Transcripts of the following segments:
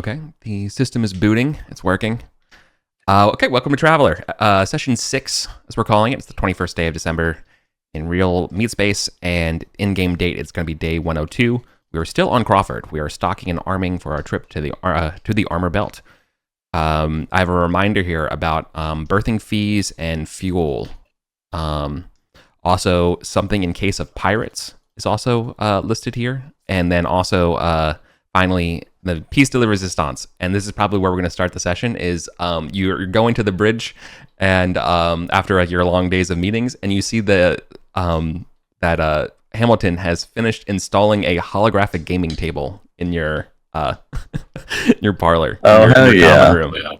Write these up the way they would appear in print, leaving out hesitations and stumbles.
Okay, the system is booting. It's working. Okay, welcome to Traveler. Session 6, as we're calling it. It's the 21st day of December in real meat space, and in-game date, it's going to be day 102. We are still on Crawford. We are stocking and arming for our trip to the armor belt. I have a reminder here about birthing fees and fuel. Also, something in case of pirates is also listed here. And then also, finally, the piece de la resistance. And this is probably where we're going to start the session, is you're going to the bridge and after your long days of meetings, and you see that Hamilton has finished installing a holographic gaming table in your your parlor. Oh, in your hell common room. Yeah.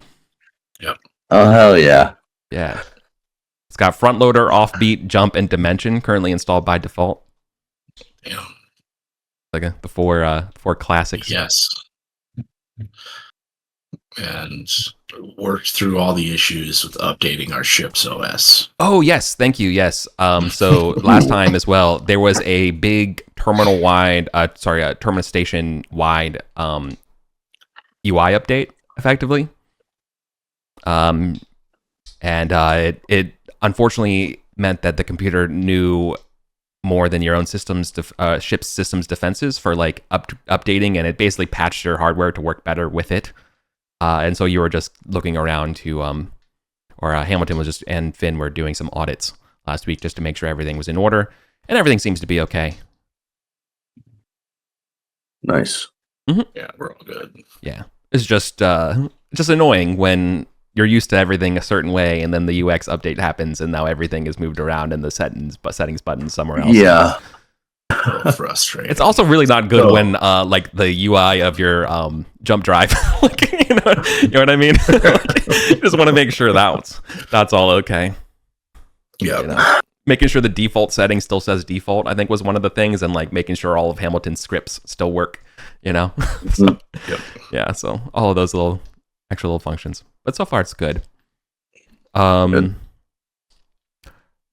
Yep. Oh, hell yeah. Yeah. It's got front loader, offbeat, jump, and dimension currently installed by default. Yeah. Like the four classics. Yes. And worked through all the issues with updating our ship's OS. Oh, yes. Thank you. Yes. So last time as well, there was a big terminus station wide UI update, effectively. And it unfortunately meant that the computer knew more than your own ship's systems defenses for like updating, and it basically patched your hardware to work better with it. And so you were just looking around to, Hamilton and Finn were doing some audits last week just to make sure everything was in order, and everything seems to be okay. Nice. Mm-hmm. Yeah, we're all good. Yeah, it's just annoying when you're used to everything a certain way, and then the UX update happens, and now everything is moved around in the settings button somewhere else. Yeah. A little frustrating. It's also really not good when like the UI of your jump drive, like, you know what I mean? Like, you just want to make sure that's all okay. Yeah. You know? Making sure the default setting still says default, I think, was one of the things, and like making sure all of Hamilton's scripts still work. So, Yep. yeah, so all of those extra little functions. But so far it's good. Good.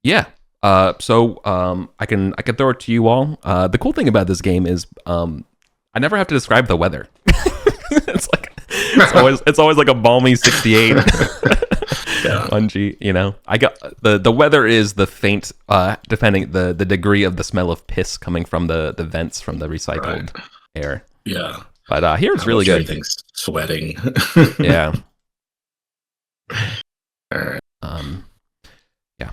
Yeah. So I can throw it to you all. The cool thing about this game is I never have to describe the weather. it's always like a balmy 68. Yeah. 1G, I got the weather is the faint, depending the degree of the smell of piss coming from the vents from the recycled air. Yeah. But here it's really good. Everything's sweating. Yeah. All right. Yeah.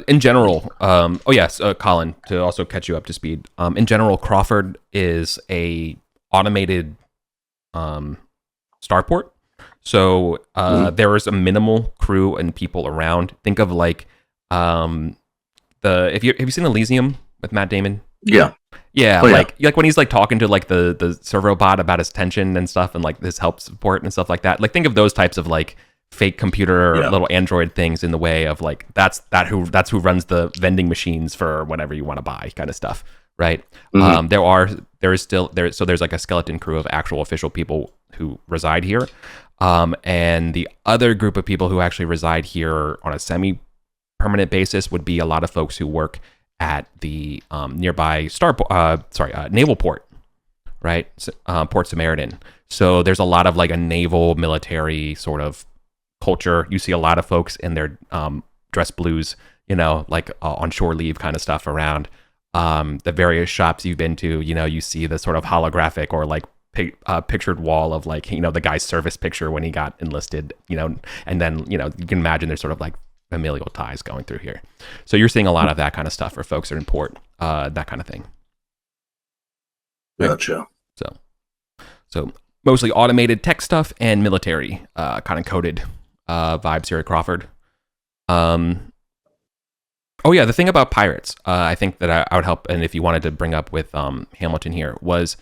In general, Colin, to also catch you up to speed. In general, Crawford is a automated starport. So there is a minimal crew and people around. Think of like have you seen Elysium with Matt Damon? Yeah. Yeah, Oh, like when he's like talking to like the servo bot about his tension and stuff, and like his help support and stuff like that. Like think of those types of like fake computer little android things in the way of like that's who runs the vending machines for whatever you want to buy kind of stuff, right? Mm-hmm. There's like a skeleton crew of actual official people who reside here, and the other group of people who actually reside here on a semi-permanent basis would be a lot of folks who work at the nearby naval port, right? Port Samaritan. So there's a lot of like a naval military sort of culture. You see a lot of folks in their dress blues, like on shore leave kind of stuff around. The various shops you've been to, you see the sort of holographic or like pictured wall of like, the guy's service picture when he got enlisted, and then, you can imagine there's sort of like familial ties going through here. So you're seeing a lot of that kind of stuff for folks that are in port, that kind of thing. Gotcha. So mostly automated tech stuff and military kind of coded vibes here at Crawford. Oh yeah, the thing about pirates, I think that I would help, and if you wanted to bring up with Hamilton here, was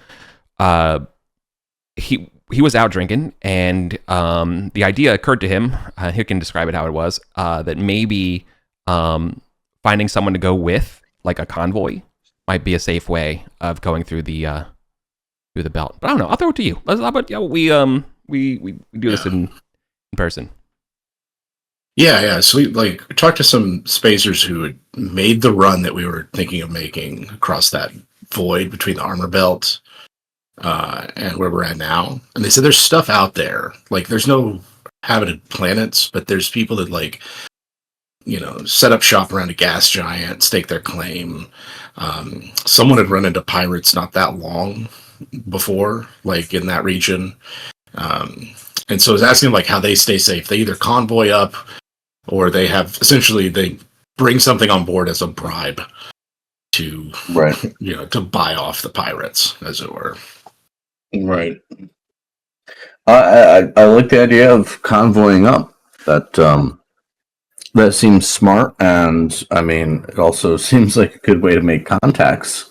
he was out drinking, and the idea occurred to him, he can describe it how it was, that maybe finding someone to go with, like a convoy, might be a safe way of going through the belt. But I don't know, I'll throw it to you. How about we do this in person? Yeah. So we talked to some spacers who had made the run that we were thinking of making across that void between the armor belt and where we're at now. And they said there's stuff out there. Like there's no habited planets, but there's people that like, set up shop around a gas giant, stake their claim. Someone had run into pirates not that long before, like in that region. And so I was asking like how they stay safe. They either convoy up or they bring something on board as a bribe to, to buy off the pirates, as it were. Right. I like the idea of convoying up. That seems smart, and I mean, it also seems like a good way to make contacts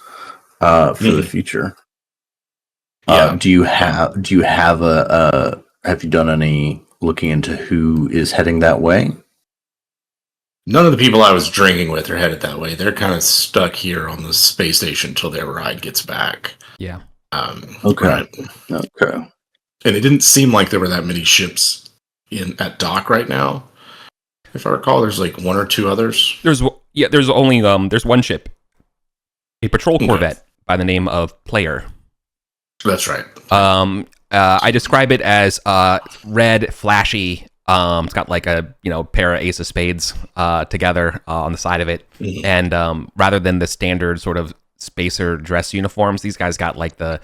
for the future. Yeah. Do you have have you done any looking into who is heading that way? None of the people I was drinking with are headed that way. They're kind of stuck here on the space station until their ride gets back. Yeah. Okay. Right. Okay. And it didn't seem like there were that many ships at dock right now. If I recall, there's like one or two others. There's only there's one ship, a patrol corvette by the name of Player. That's right. I describe it as red, flashy. It's got like a pair of Ace of Spades together on the side of it, and rather than the standard sort of spacer dress uniforms, these guys got like the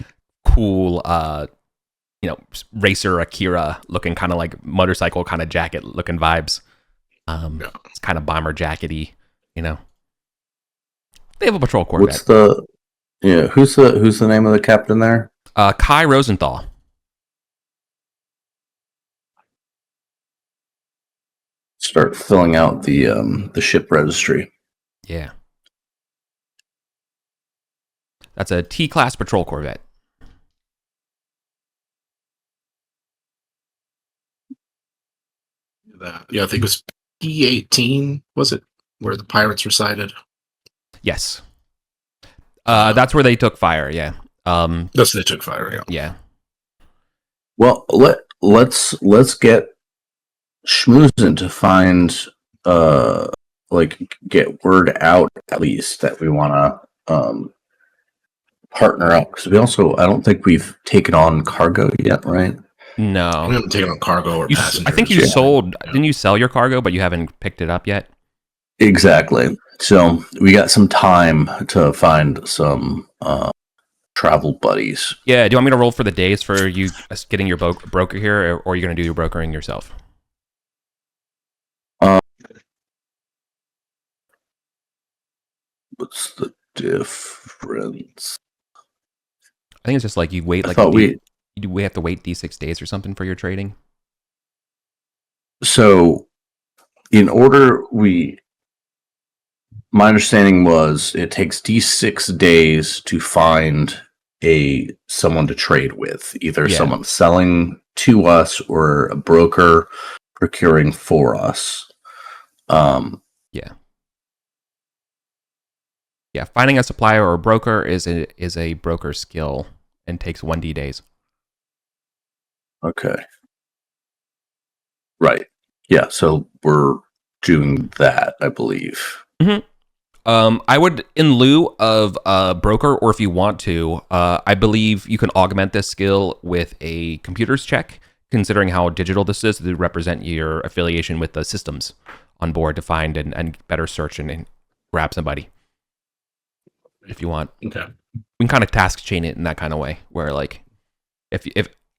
cool racer Akira looking kind of like motorcycle kind of jacket looking vibes. It's kind of bomber jackety, They have a patrol corvette. Who's the name of the captain there? Kai Rosenthal. Start filling out the ship registry. Yeah. That's a T-class patrol corvette. Yeah, I think it was P-18, was it? Where the pirates resided? Yes. That's where they took fire, yeah. That's where they took fire, yeah. Yeah. Well, let's get schmoozing to find get word out at least that we want to partner up, because I don't think we've taken on cargo yet, right? No. We haven't taken on cargo or passengers. I think you sold. Didn't you sell your cargo, but you haven't picked it up yet? Exactly. So we got some time to find some travel buddies. Yeah. Do you want me to roll for the days for you getting your broker here, or are you going to do your brokering yourself? What's the difference? I think it's just like you wait. We have to wait D6 days or something for your trading. So, my understanding was it takes D6 days to find someone to trade with, either someone selling to us or a broker procuring for us. Yeah, finding a supplier or a broker is a broker skill and takes 1D days. Okay. Right. Yeah, so we're doing that, I believe. Mm-hmm. I would, in lieu of a broker, or if you want to, I believe you can augment this skill with a computer's check, considering how digital this is, to represent your affiliation with the systems on board to find and better search and grab somebody. If you want. Okay. We can kind of task chain it in that kind of way, where like, if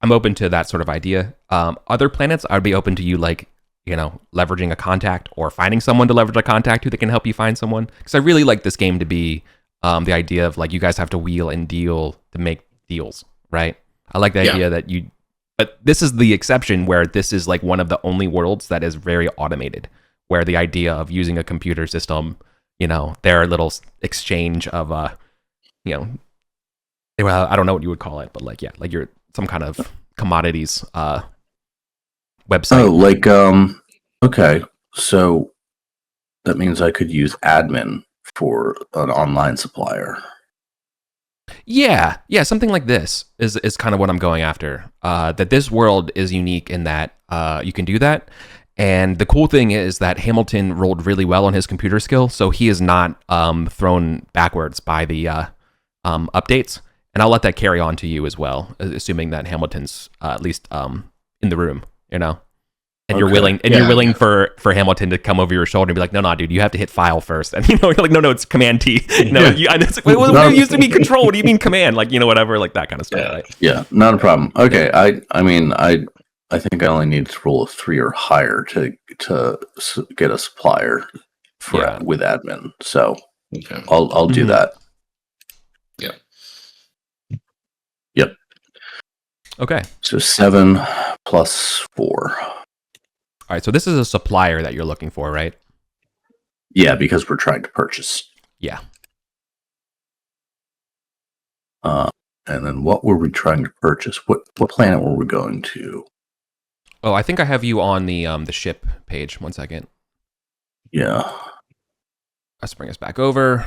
I'm open to that sort of idea. Other planets, I'd be open to you leveraging a contact or finding someone to leverage a contact who can help you find someone. Because I really like this game to be the idea of like you guys have to wheel and deal to make deals, right? I like the idea that but this is the exception where this is like one of the only worlds that is very automated, where the idea of using a computer system, their little exchange of I don't know what you would call it, but like you're some kind of commodities website. Oh, okay. So that means I could use admin for an online supplier. Yeah, something like this is kind of what I'm going after. That this world is unique in that you can do that. And the cool thing is that Hamilton rolled really well on his computer skill, so he is not thrown backwards by the updates. And I'll let that carry on to you as well, assuming that Hamilton's at least in the room, you know. And you're willing, for Hamilton to come over your shoulder and be like, no, dude, you have to hit file first. And you're like, no, it's Command T. And it's like, wait, what used to be Control? What do you mean Command? Like, whatever, like that kind of stuff. Yeah, right? Yeah, not a problem. Okay, I mean, I think I only need to roll a 3 or higher to get a supplier with admin. So I'll do that. Yeah. Yep. Okay. So 7 plus 4. All right, so this is a supplier that you're looking for, right? Yeah, because we're trying to purchase. Yeah. And then what were we trying to purchase? What planet were we going to? Oh, I think I have you on the ship page. 1 second. Yeah. Let's bring us back over.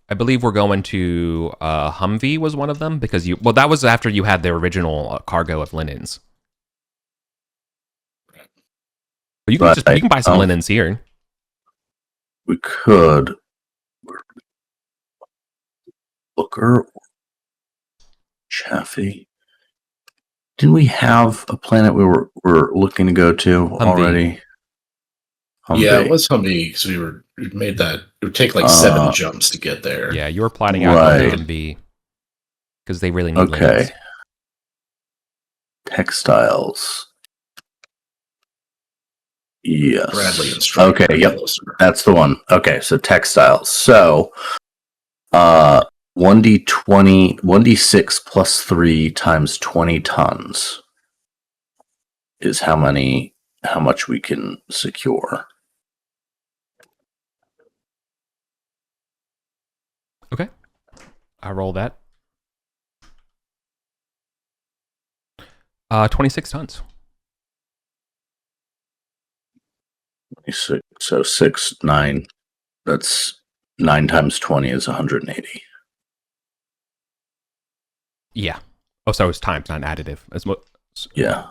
I believe we're going to Humvee was one of them because that was after you had the original cargo of linens. But you can buy some linens here. We could. Liqueur, Chaffee. Didn't we have a planet we were looking to go to already? Humvee. Yeah, it was Humvee because we made that. It would take like 7 jumps to get there. Yeah, you were plotting out Humvee because they really need linens. Textiles. Yes. Bradley and Striker. Okay, yep. That's the one. Okay, so textiles. So 1d6 plus 3 times 20 tons is how much we can secure. Okay. I roll that. 26 tons. 26, so 6, 9. That's 9 times 20 is 180. Yeah. Oh, so it's times, not additive. Yeah.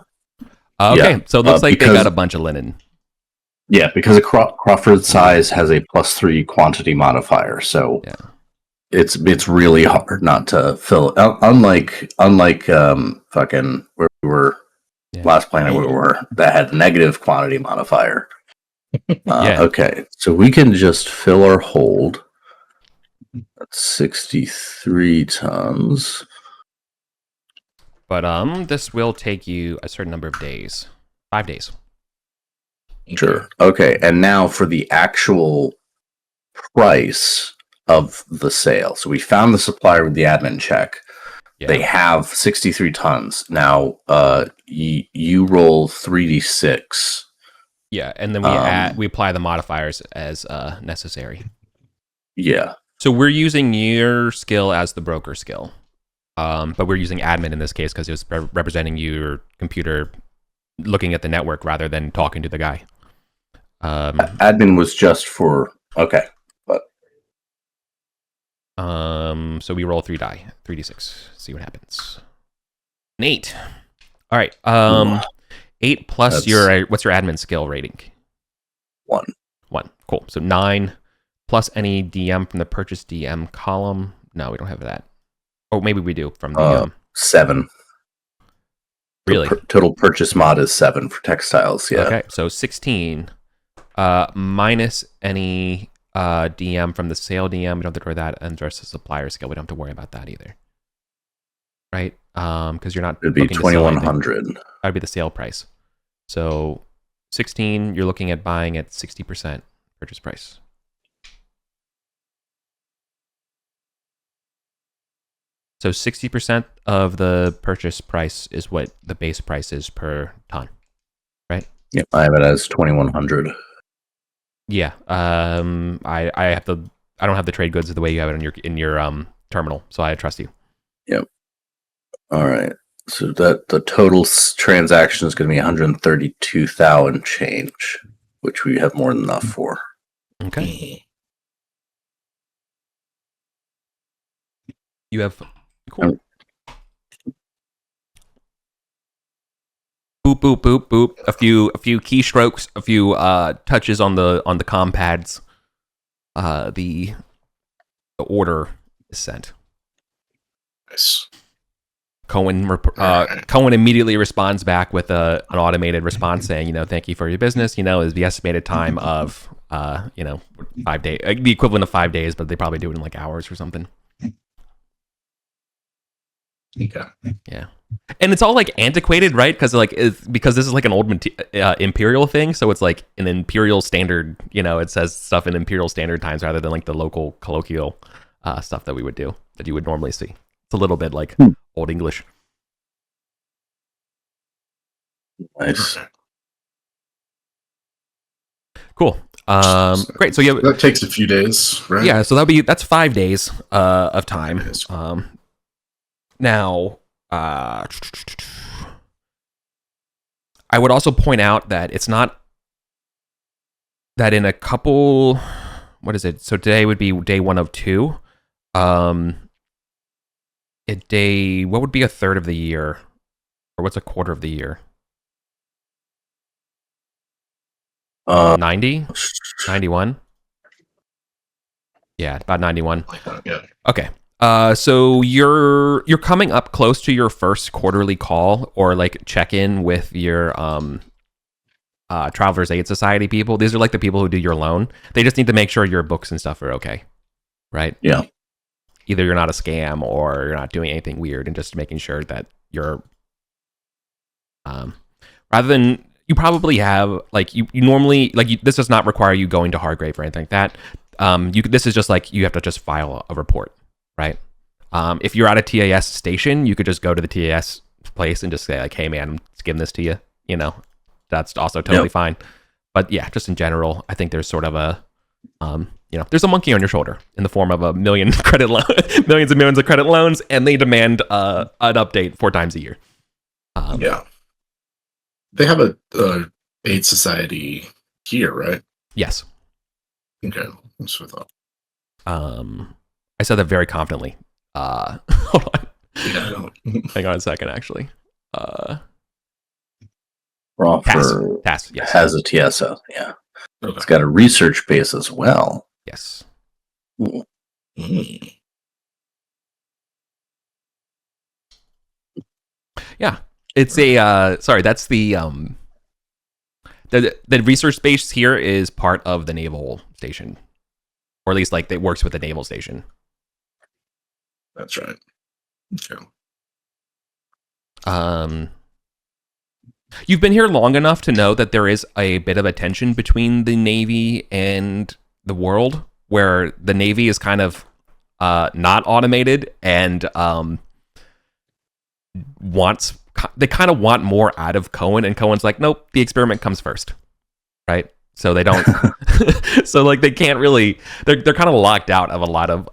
Okay, so it looks like they got a bunch of linen. Yeah, because Crawford size has a +3 quantity modifier, so it's really hard not to fill. Unlike fucking where we were last planet we were that had negative quantity modifier. Okay, so we can just fill our hold. That's 63 tons. But this will take you a certain number of days. 5 days. Sure. Okay, and now for the actual price of the sale. So we found the supplier with the admin check. Yeah. They have 63 tons. Now you roll 3d6. Yeah, and then we apply the modifiers as necessary. Yeah. So we're using your skill as the broker skill. But we're using admin in this case because it was representing your computer looking at the network rather than talking to the guy. Admin was just for but so we roll 3d6, see what happens. An 8. All right. 8 plus what's your admin skill rating? 1. Cool. So 9 plus any DM from the purchase DM column. No, we don't have that. Oh, maybe we do from the 7. Really? Total purchase mod is 7 for textiles. Yeah. Okay, so 16 minus any DM from the sale DM. We don't have to worry that, and versus the supplier skill. We don't have to worry about that either, right? Because you're not. It'd be 2,100. That'd be the sale price. So 16, you're looking at buying at 60% purchase price. So 60% of the purchase price is what the base price is per ton, right? Yep, I have it as 2,100. Yeah, I don't have the trade goods the way you have it in your terminal, so I trust you. Yep. All right. So that the total transaction is going to be 132,000 change, which we have more than enough for. Okay. You have. Cool. Boop boop boop boop. A few keystrokes, a few touches on the comm pads. The order is sent. Nice. Cohen immediately responds back with an automated response saying, thank you for your business. Is the estimated time of 5 days, the equivalent of 5 days, but they probably do it in like hours or something. Okay. Yeah. And it's all like antiquated, right? Because because this is like an old imperial thing, so it's like an imperial standard. It says stuff in imperial standard times rather than like the local colloquial stuff that we would do that you would normally see. It's a little bit like Old English. Nice. Cool. Great. So that takes a few days, right? Yeah. So that's 5 days of time. Now, I would also point out that it's not that in a couple. What is it? So today would be day 1 of 2. What would be a third of the year, or what's a quarter of the year? 90, 91. Yeah, about 91. Yeah. Okay. So you're coming up close to your first quarterly call or like check in with your Travelers Aid Society people. These are like the people who do your loan. They just need to make sure your books and stuff are okay, right? Yeah. Either you're not a scam or you're not doing anything weird, and just making sure that you're rather than you probably have like you normally like this does not require you going to Hargrave or anything like that. This is just like you have to just file a report. Right. If you're at a TAS station, you could just go to the TAS place and just say like, hey man, I'm just giving this to you. That's also totally fine. But yeah, just in general, I think there's sort of a, there's a monkey on your shoulder in the form of a millions and millions of credit loans, and they demand an update 4 times a year. Yeah. They have a aid society here, right? Yes. Okay. That's what I thought. I said that very confidently. Hold on. Yeah, Hang on a second, actually. TAS, yes. Has a TSO, yeah. Okay. It's got a research base as well. Yes. Mm. Yeah. It's a that's the research base here is part of the naval station. Or at least like it works with the naval station. That's right. Okay. You've been here long enough to know that there is a bit of a tension between the Navy and the world, where the Navy is kind of not automated and they kind of want more out of Cohen, and Cohen's like, nope, the experiment comes first, right? So they don't, so like they can't really, they're kind of locked out of a lot of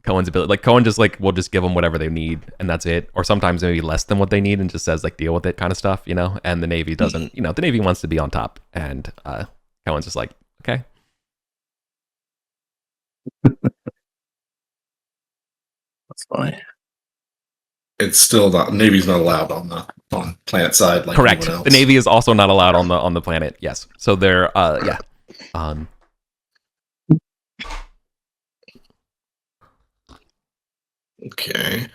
Cohen's ability. Like Cohen just like will just give them whatever they need and that's it, or sometimes maybe less than what they need and just says like deal with it kind of stuff, and the Navy doesn't, the Navy wants to be on top, and Cohen's just like, okay. That's funny. It's still not, Navy's not allowed on planet side. Like correct. The Navy is also not allowed on the planet. Yes. So they're yeah. Okay.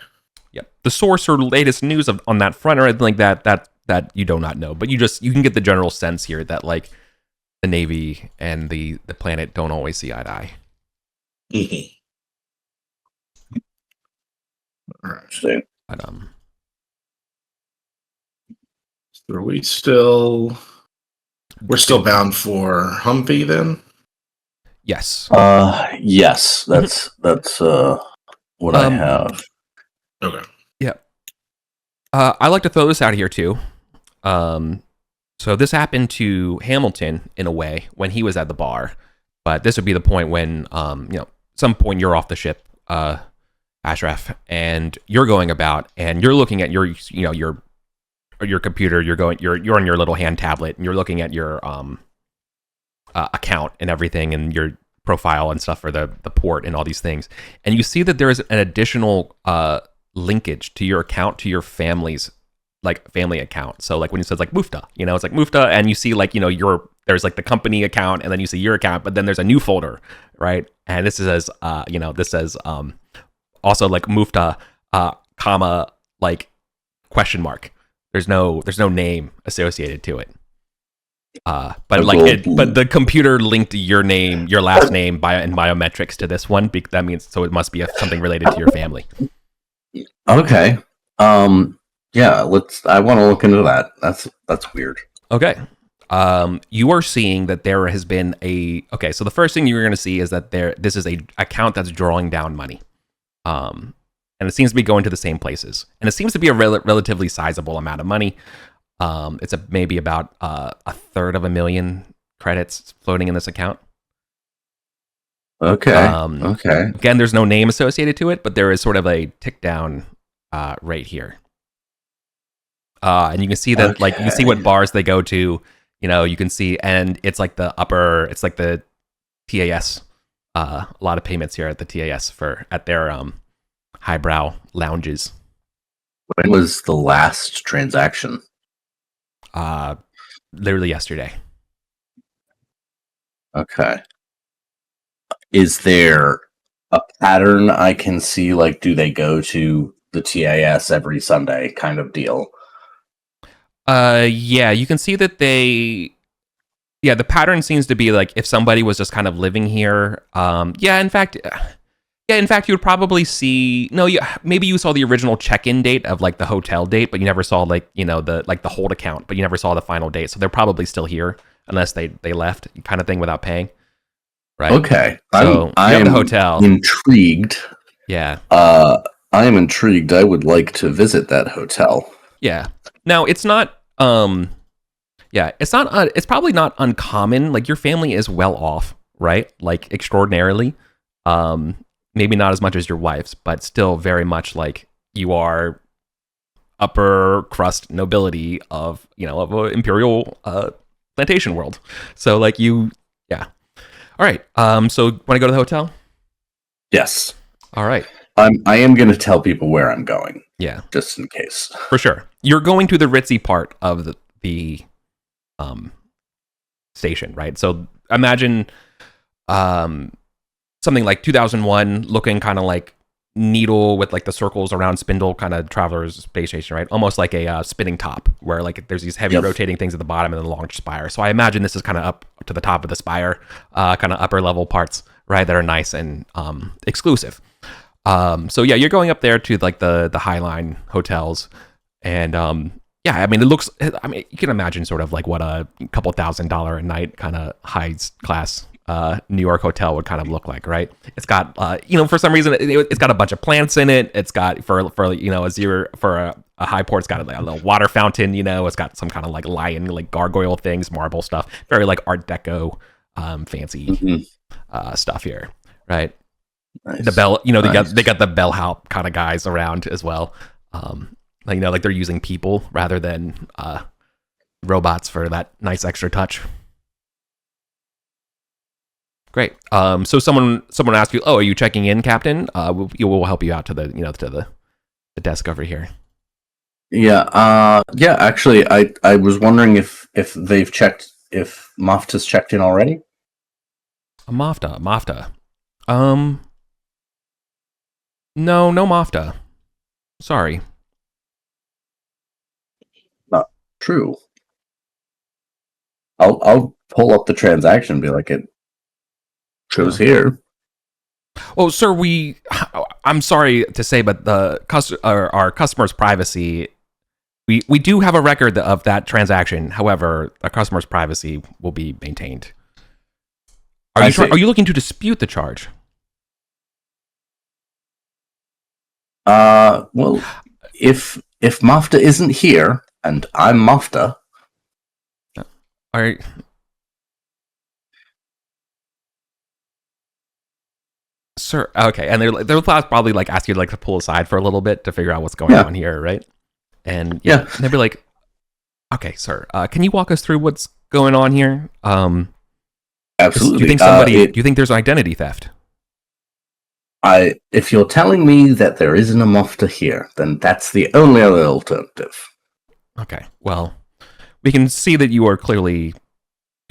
Yep. The source or latest news on that front or anything like that you do not know, but you can get the general sense here that like the Navy and the planet don't always see eye to eye. Mm-hmm. All right. But so we're still bound for Humvee then? Yes. Yes. That's what I have. Okay. Yeah. I like to throw this out here too. So this happened to Hamilton in a way when he was at the bar, but this would be the point when some point you're off the ship, Ashraf, and you're going about and you're looking at your computer, you're on your little hand tablet and you're looking at your account and everything and your profile and stuff for the port and all these things, and you see that there is an additional linkage to your account to your family's family account. So like when it says like Mufta, it's like Mufta, and you see like there's like the company account and then you see your account, but then there's a new folder, right? And this says also like Mufta comma like question mark. There's no name associated to it. But the computer linked your last name and biometrics to this one. That means so it must be something related to your family. Okay. Yeah. I want to look into that. That's weird. Okay. You are seeing that there has been so the first thing you're going to see is that this is a account that's drawing down money. And it seems to be going to the same places. And it seems to be a relatively sizable amount of money. It's maybe about a third of 1 million credits floating in this account. Okay. Okay. Again, there's no name associated to it, but there is sort of a tick down right here. And you can see that, like, you can see what bars they go to. You can see, and it's like the TAS. A lot of payments here at the TAS at their highbrow lounges. When was the last transaction? Literally yesterday. Okay. Is there a pattern I can see? Like, do they go to the TAS every Sunday kind of deal? Yeah, you can see that the pattern seems to be like if somebody was just kind of living here. In fact, you would probably see. No, maybe you saw the original check-in date of like the hotel date, but you never saw the hold account, but you never saw the final date. So they're probably still here unless they left, kind of thing, without paying. Right. Okay. So I am the hotel. Intrigued. Yeah. I am intrigued. I would like to visit that hotel. Yeah. Now it's not. It's probably not uncommon. Like, your family is well off, right? Like, extraordinarily. Maybe not as much as your wife's, but still very much like you are upper crust nobility of an imperial plantation world. So like yeah. All right. So want to go to the hotel? Yes. All right. I am going to tell people where I'm going. Yeah. Just in case. For sure. You're going to the ritzy part of the station, right? So imagine something like 2001 looking kind of like needle with like the circles around spindle kind of traveler's space station, right? Almost like a spinning top where like there's these heavy rotating things at the bottom and the long spire. So I imagine this is kind of up to the top of the spire, kind of upper level parts, right? That are nice and exclusive. So yeah, you're going up there to like the Highline hotels, and I mean, you can imagine sort of like what a couple $1,000 a night kind of high class New York hotel would kind of look like, right? It's got for some reason it's got a bunch of plants in it. It's got for a Highport, it's got a little water fountain. It's got some kind of like lion, like gargoyle things, marble stuff, very like Art Deco, fancy stuff here, right? Nice. The bell, they got the bellhop kind of guys around as well. Like they're using people rather than robots for that nice extra touch. Great. So someone asked you, "Oh, are you checking in, Captain?" We'll help you out to the desk over here. Yeah. Yeah. Actually, I was wondering if they've checked, if Mafta's checked in already. Mafta. No Mafta. Sorry. Not true. I'll pull up the transaction and be like, it shows here. Well, sir, I'm sorry to say, but our customer's privacy, we do have a record of that transaction. However, our customer's privacy will be maintained. Are you looking to dispute the charge? Well, if Mafta isn't here and I'm Mafta, all right. Sir, okay, and they'll probably like ask you to like to pull aside for a little bit to figure out what's going on here, right? And and they'll be like, "Okay, sir, can you walk us through what's going on here?" Absolutely. Do you think there's identity theft? If you're telling me that there isn't a Mafta here, then that's the only other alternative. Okay, well, we can see that you are clearly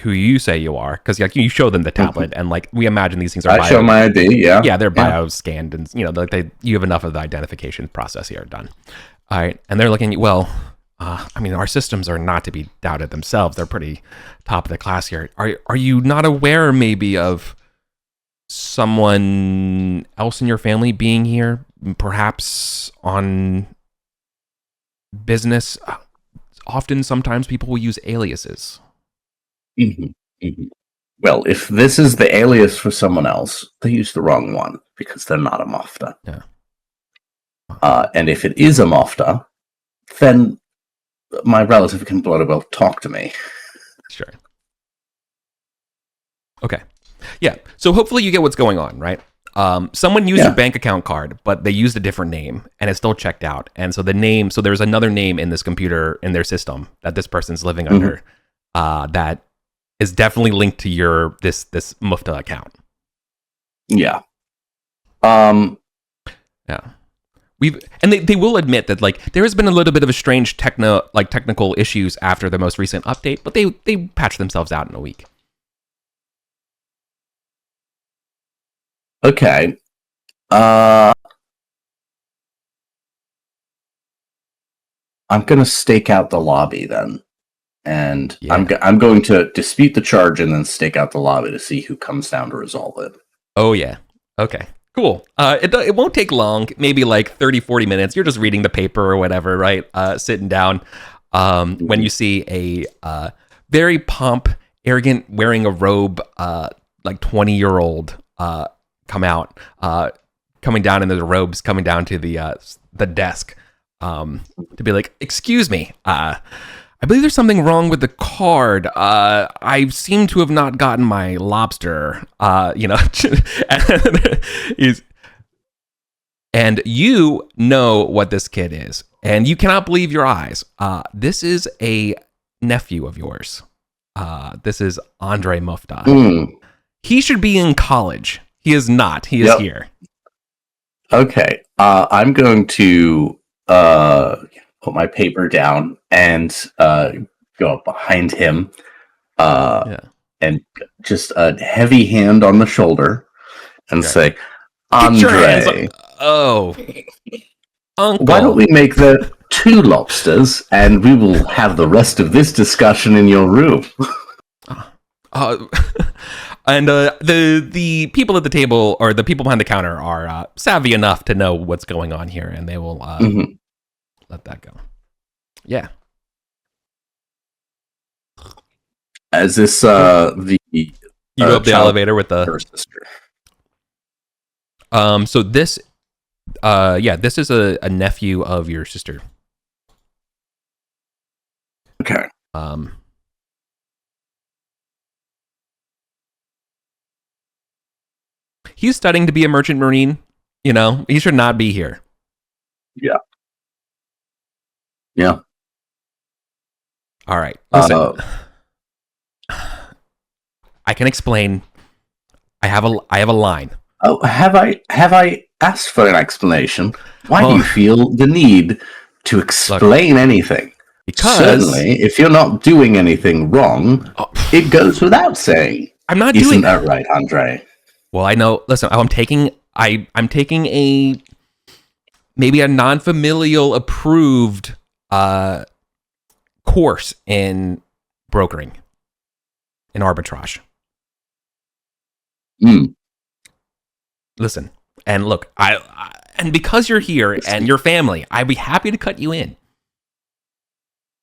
who you say you are, because like you show them the tablet, and like we imagine these things are. I show my ID, yeah. Yeah, they're bio scanned, and like you have enough of the identification process here done. All right, and they're looking. Well, I mean, our systems are not to be doubted themselves. They're pretty top of the class here. Are you not aware maybe of someone else in your family being here, perhaps on business? Often, sometimes people will use aliases. Mhm, mhm. Well, if this is the alias for someone else, they use the wrong one because they're not a Mofta. Yeah. And if it is a Mofta, then my relative can bloody well talk to me. Sure. Okay. Yeah. So hopefully you get what's going on, right? Someone used your bank account card, but they used a different name, and it's still checked out. And so there's another name in this computer in their system that this person's living under, that is definitely linked to your this Mufta account. Yeah. Yeah. They will admit that like there has been a little bit of a strange technical issues after the most recent update, but they patched themselves out in a week. Okay. I'm going to stake out the lobby then. And I'm going to dispute the charge and then stake out the lobby to see who comes down to resolve it. Oh, yeah. Okay. Cool. It won't take long, maybe like 30, 40 minutes. You're just reading the paper or whatever, right? Sitting down. When you see a very arrogant, wearing a robe, like 20-year-old come out, coming down in the robes, coming down to the desk to be like, excuse me, I believe there's something wrong with the card. I seem to have not gotten my lobster. And you know what this kid is, and you cannot believe your eyes. This is a nephew of yours. This is Andre Mufta. He should be in college. He is not. He is here. Okay. I'm going to put my paper down and go up behind him and just a heavy hand on the shoulder and say, Andre, Uncle, why don't we make the 2 lobsters and we will have the rest of this discussion in your room? And the people at the table, or the people behind the counter, are savvy enough to know what's going on here, and they will let that go. Yeah. Is this the you go up the elevator with the sister? So this this is a nephew of your sister. Okay. He's studying to be a merchant marine. You know, he should not be here. Yeah. Yeah. All right. Listen. I can explain. I have a line. Oh, have I asked for an explanation? Why do you feel the need to explain anything? Because certainly, if you're not doing anything wrong, it goes without saying. I'm not Isn't doing that right, Andre? Well, I know. Listen, I'm taking a maybe a non-familial approved course in brokering, in arbitrage. Listen, and look, and because you're here and your family, I'd be happy to cut you in.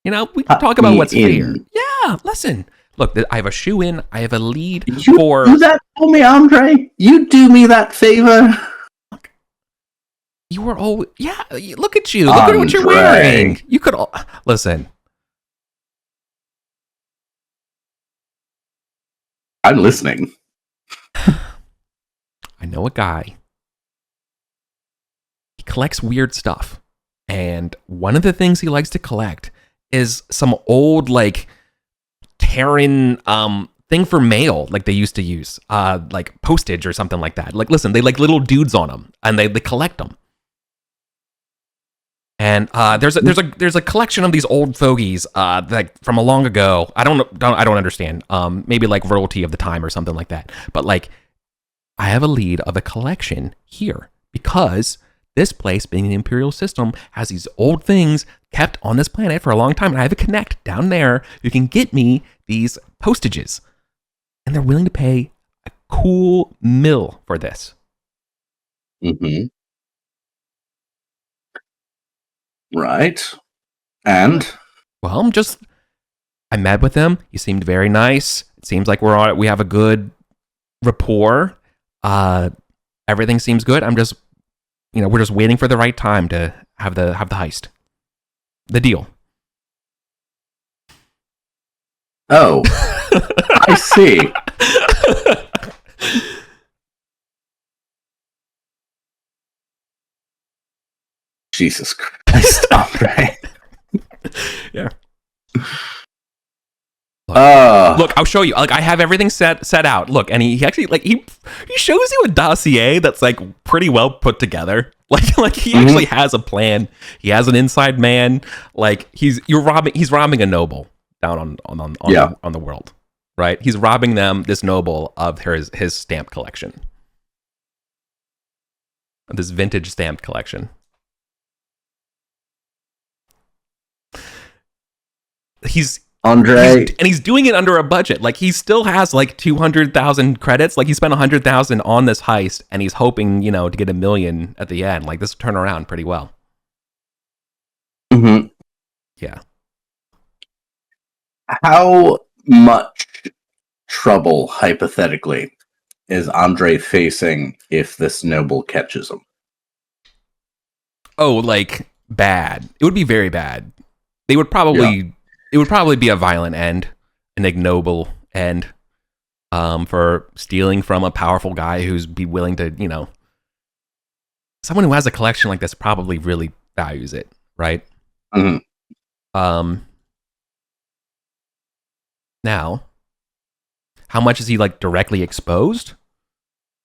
You know, we can talk about what's fair. Yeah, listen. Look, I have a shoe in. I have a lead for. Do that for me, Andre. You do me that favor. You were all. Yeah, look at you. Look at what you're wearing. You could all listen. I'm listening. I know a guy. He collects weird stuff, and one of the things he likes to collect is some old like Terran thing for mail, like they used to use, like postage or something like that. Like, listen, they like little dudes on them, and they collect them. And there's a collection of these old fogies like from a long ago. I don't understand. Maybe like royalty of the time or something like that. But like, I have a lead of a collection here because this place, being the Imperial system, has these old things kept on this planet for a long time, and I have a connect down there who can get me these postages. And they're willing to pay a cool mill for this. Mm-hmm. Right. And? Well, I met with him. He seemed very nice. It seems like we have a good rapport. Everything seems good. I'm just, we're just waiting for the right time to have the heist. The deal. Oh, I see. Jesus Christ, Andre. Yeah. Look, I'll show you. Like, I have everything set out. Look, and he actually he shows you a dossier that's like pretty well put together. Like he actually has a plan. He has an inside man. Like he's robbing a noble down on the world, right? He's robbing this noble of his stamp collection, this vintage stamp collection. He's doing it under a budget. Like he still has like 200,000 credits. Like he spent 100,000 on this heist, and he's hoping to get $1 million at the end. Like this will turn around pretty well. Mm-hmm. Yeah. How much trouble, hypothetically, is Andre facing if this noble catches him? Oh, like bad. It would be very bad. They would probably. Yeah. It would probably be a violent end, an ignoble end, for stealing from a powerful guy who's be willing to, someone who has a collection like this probably really values it, right? Mm-hmm. Now, how much is he like directly exposed?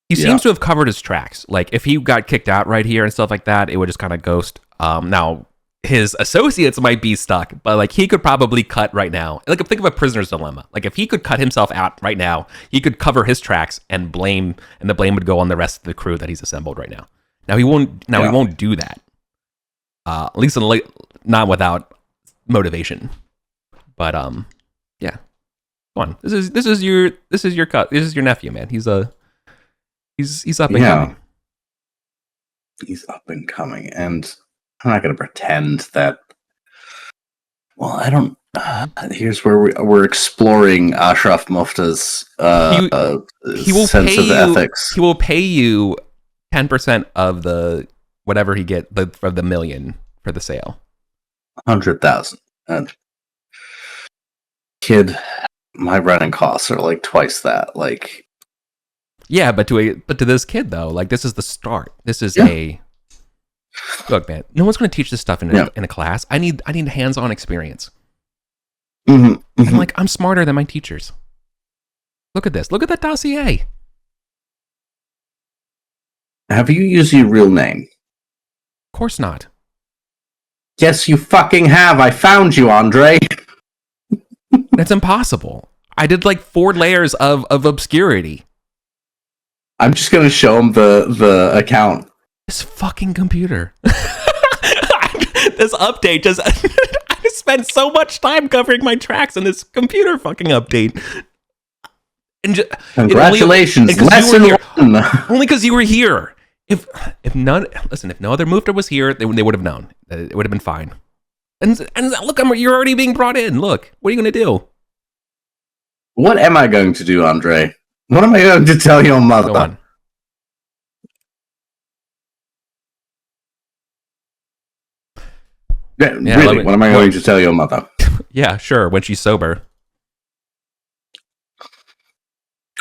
He seems to have covered his tracks. Like if he got kicked out right here and stuff like that, it would just kind of ghost. Now. His associates might be stuck, but like he could probably cut right now. Like think of a prisoner's dilemma. Like if he could cut himself out right now, he could cover his tracks and the blame would go on the rest of the crew that he's assembled right now. Now he won't. He won't do that. At least not without motivation. But yeah. Come on. This is your cut. This is your nephew, man. He's up and coming. He's up and coming, and I'm not going to pretend that. Well, I don't. Here's where we're exploring Ashraf Mufta's sense of ethics. He will pay you 10% of the whatever he get for the $1 million for the sale. 100,000. Kid, my running costs are like twice that. Like, yeah, but to this kid though, like this is the start. This is Look, man, no one's going to teach this stuff in a class. I need hands-on experience. Mm-hmm. And I'm smarter than my teachers. Look at this. Look at that dossier. Have you used your real name? Of course not. Yes, you fucking have. I found you, Andre. That's impossible. I did like 4 layers of obscurity. I'm just going to show him the account. This fucking computer. This update just... I spent so much time covering my tracks in this computer fucking update. And congratulations, lesson 1. Only because you were here. If no other mover was here, they would have known. It would have been fine. And look, you're already being brought in. Look, what are you going to do? What am I going to do, Andre? What am I going to tell your mother? Go on. Yeah, really? What am I going to tell your mother? Yeah, sure. When she's sober.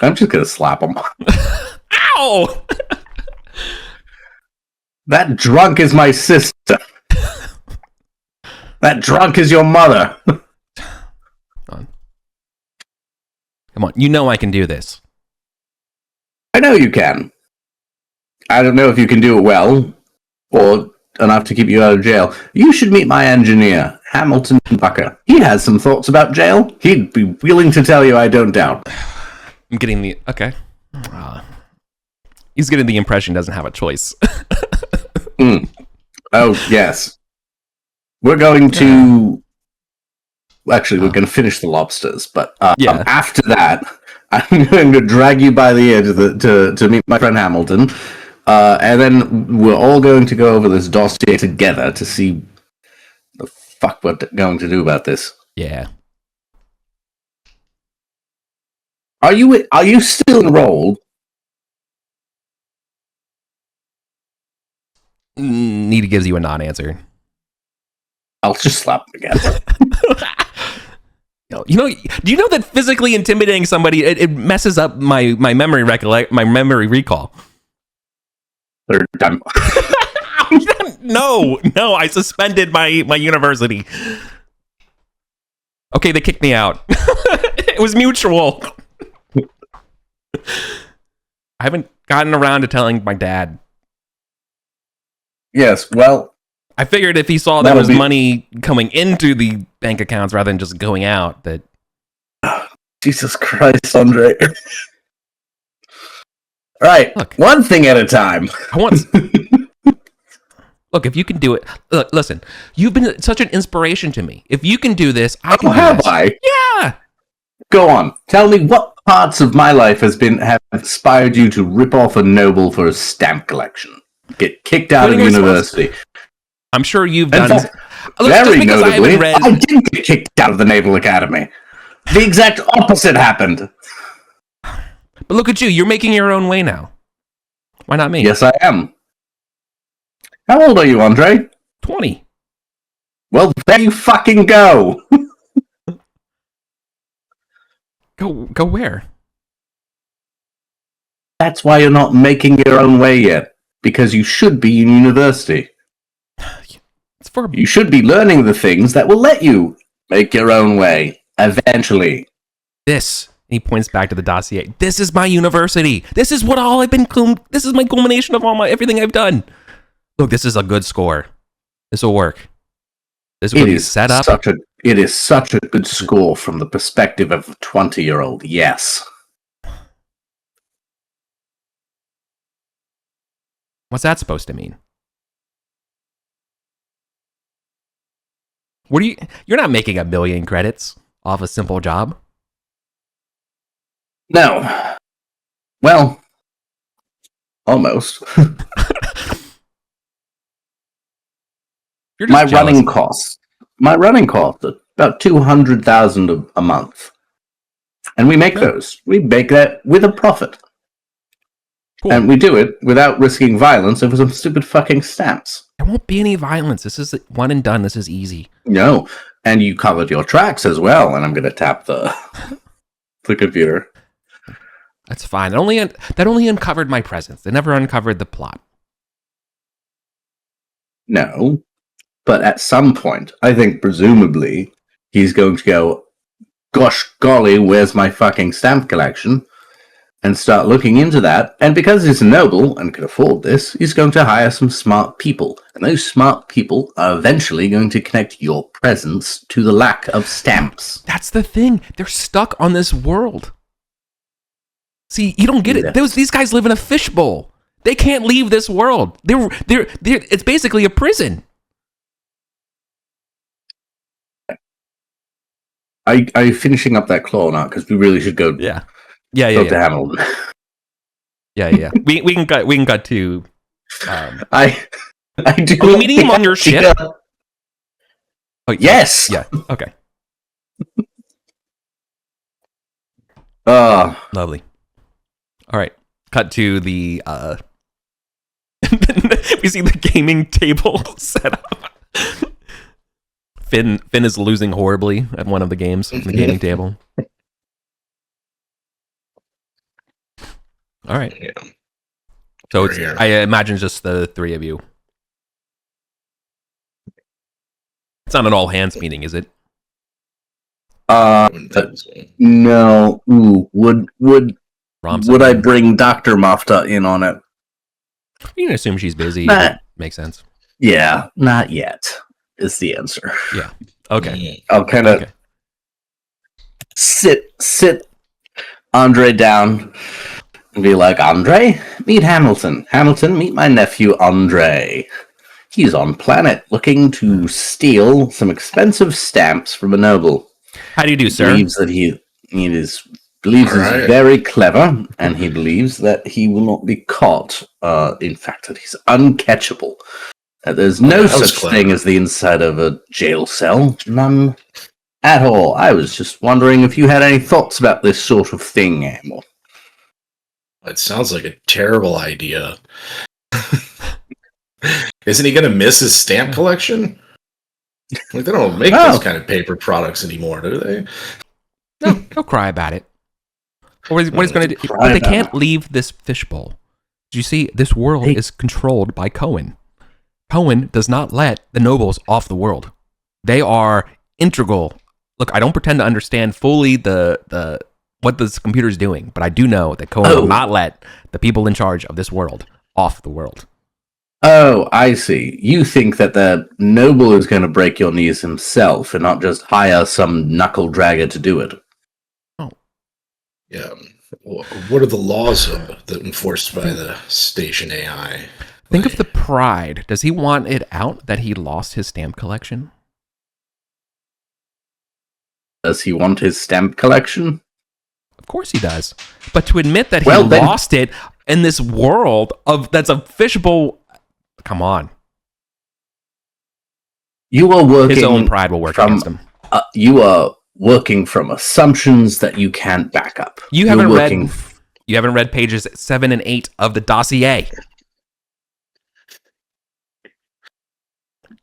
I'm just going to slap him. Ow! That drunk is my sister. That drunk is your mother. Come on. You know I can do this. I know you can. I don't know if you can do it well or enough to keep you out of jail. You should meet my engineer, Hamilton Bucker. He has some thoughts about jail. He'd be willing to tell you, I don't doubt. I'm getting the... Okay. He's getting the impression he doesn't have a choice. Oh, yes. We're going to... Actually, we're going to finish the lobsters, but after that, I'm going to drag you by the ear to meet my friend Hamilton, and then we're all going to go over this dossier together to see the fuck we're going to do about this. Yeah. Are you still enrolled? Nita gives you a non-answer. I'll just slap him again. You know, do you know that physically intimidating somebody it messes up my memory recall? Third time. No, I suspended my university. Okay, they kicked me out. It was mutual. I haven't gotten around to telling my dad. Yes, well, I figured if he saw there was money coming into the bank accounts rather than just going out, that... Jesus Christ, Andre. Right, look, one thing at a time. Look, if you can do it... Look, listen, you've been such an inspiration to me. If you can do this, I can do have this. I? Yeah! Go on, tell me what parts of my life have inspired you to rip off a noble for a stamp collection? Get kicked out of university. I'm sure you've done... Very notably, I didn't get kicked out of the Naval Academy. The exact opposite happened. But look at you, you're making your own way now. Why not me? Yes, I am. How old are you, Andre? 20. Well, there you fucking go. Go where? That's why you're not making your own way yet. Because you should be in university. You should be learning the things that will let you make your own way, eventually. He points back to the dossier. This is my university. This is what all I've been... This is my culmination of everything I've done. Look, this is a good score. This will work. This will be set up. It is such a good score from the perspective of a 20-year-old, yes. What's that supposed to mean? You're not making 1 million credits off a simple job? No. Well, almost. My running costs are about $200,000 a month. And we make those. We make that with a profit. Cool. And we do it without risking violence over some stupid fucking stamps. There won't be any violence. This is one and done. This is easy. No. And you covered your tracks as well. And I'm going to tap the computer. That's fine. That only uncovered my presence. They never uncovered the plot. No. But at some point, I think presumably, he's going to go, gosh golly, where's my fucking stamp collection? And start looking into that. And because he's a noble and can afford this, he's going to hire some smart people. And those smart people are eventually going to connect your presence to the lack of stamps. That's the thing. They're stuck on this world. See, you don't get it. These guys live in a fishbowl. They can't leave this world. It's basically a prison. Are you finishing up that claw now? Because we really should go. Yeah. To Hamilton. Yeah. We can cut to. I do. Are we meeting him on your ship? Oh, yes. Yeah. Okay. Lovely. All right. Cut to the. We see the gaming table set up. Finn is losing horribly at one of the games on the gaming table. All right. Yeah. So I imagine just the three of you. It's not an all hands meeting, is it? No. Ooh, would I bring Dr. Mafta in on it? You can assume she's busy. Makes sense. Yeah, not yet is the answer. Yeah. Okay. I'll kind of sit Andre down and be like, Andre, meet Hamilton. Hamilton, meet my nephew, Andre. He's on planet looking to steal some expensive stamps from a noble. How do you do, sir? Believes that he is very clever, and he believes that he will not be caught. In fact, that he's uncatchable. There's no such thing as the inside of a jail cell. None at all. I was just wondering if you had any thoughts about this sort of thing, Amor. It sounds like a terrible idea. Isn't he going to miss his stamp collection? Like, they don't make those kind of paper products anymore, do they? No, he'll cry about it. What he's going to do? But they can't leave this fishbowl. Do you see? This world is controlled by Colin. Colin does not let the nobles off the world. They are integral. Look, I don't pretend to understand fully the what this computer is doing, but I do know that Colin will not let the people in charge of this world off the world. Oh, I see. You think that the noble is going to break your knees himself and not just hire some knuckle dragger to do it. Oh. Yeah. What are the laws that enforced by the station AI? Think of the pride. Does he want it out that he lost his stamp collection? Does he want his stamp collection? Of course he does. But to admit that he lost it in this world that's a fishbowl... Come on. You are working... His own pride will work against him. You are working from assumptions that you can't back up. You haven't read pages 7 and 8 of the dossier.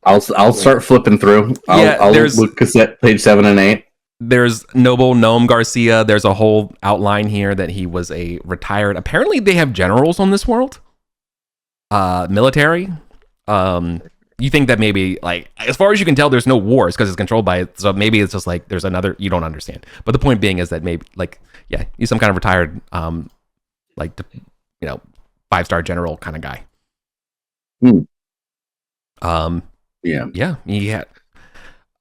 I'll start flipping through. I'll look at page 7 and 8. There's Noble Noam Garcia. There's a whole outline here that he was a retired... Apparently they have generals on this world. Military. You think that maybe, like, as far as you can tell, there's no wars because it's controlled by it. So maybe it's just like there's another... You don't understand. But the point being is that maybe, like, yeah, he's some kind of retired, 5-star general kind of guy. Yeah. He had...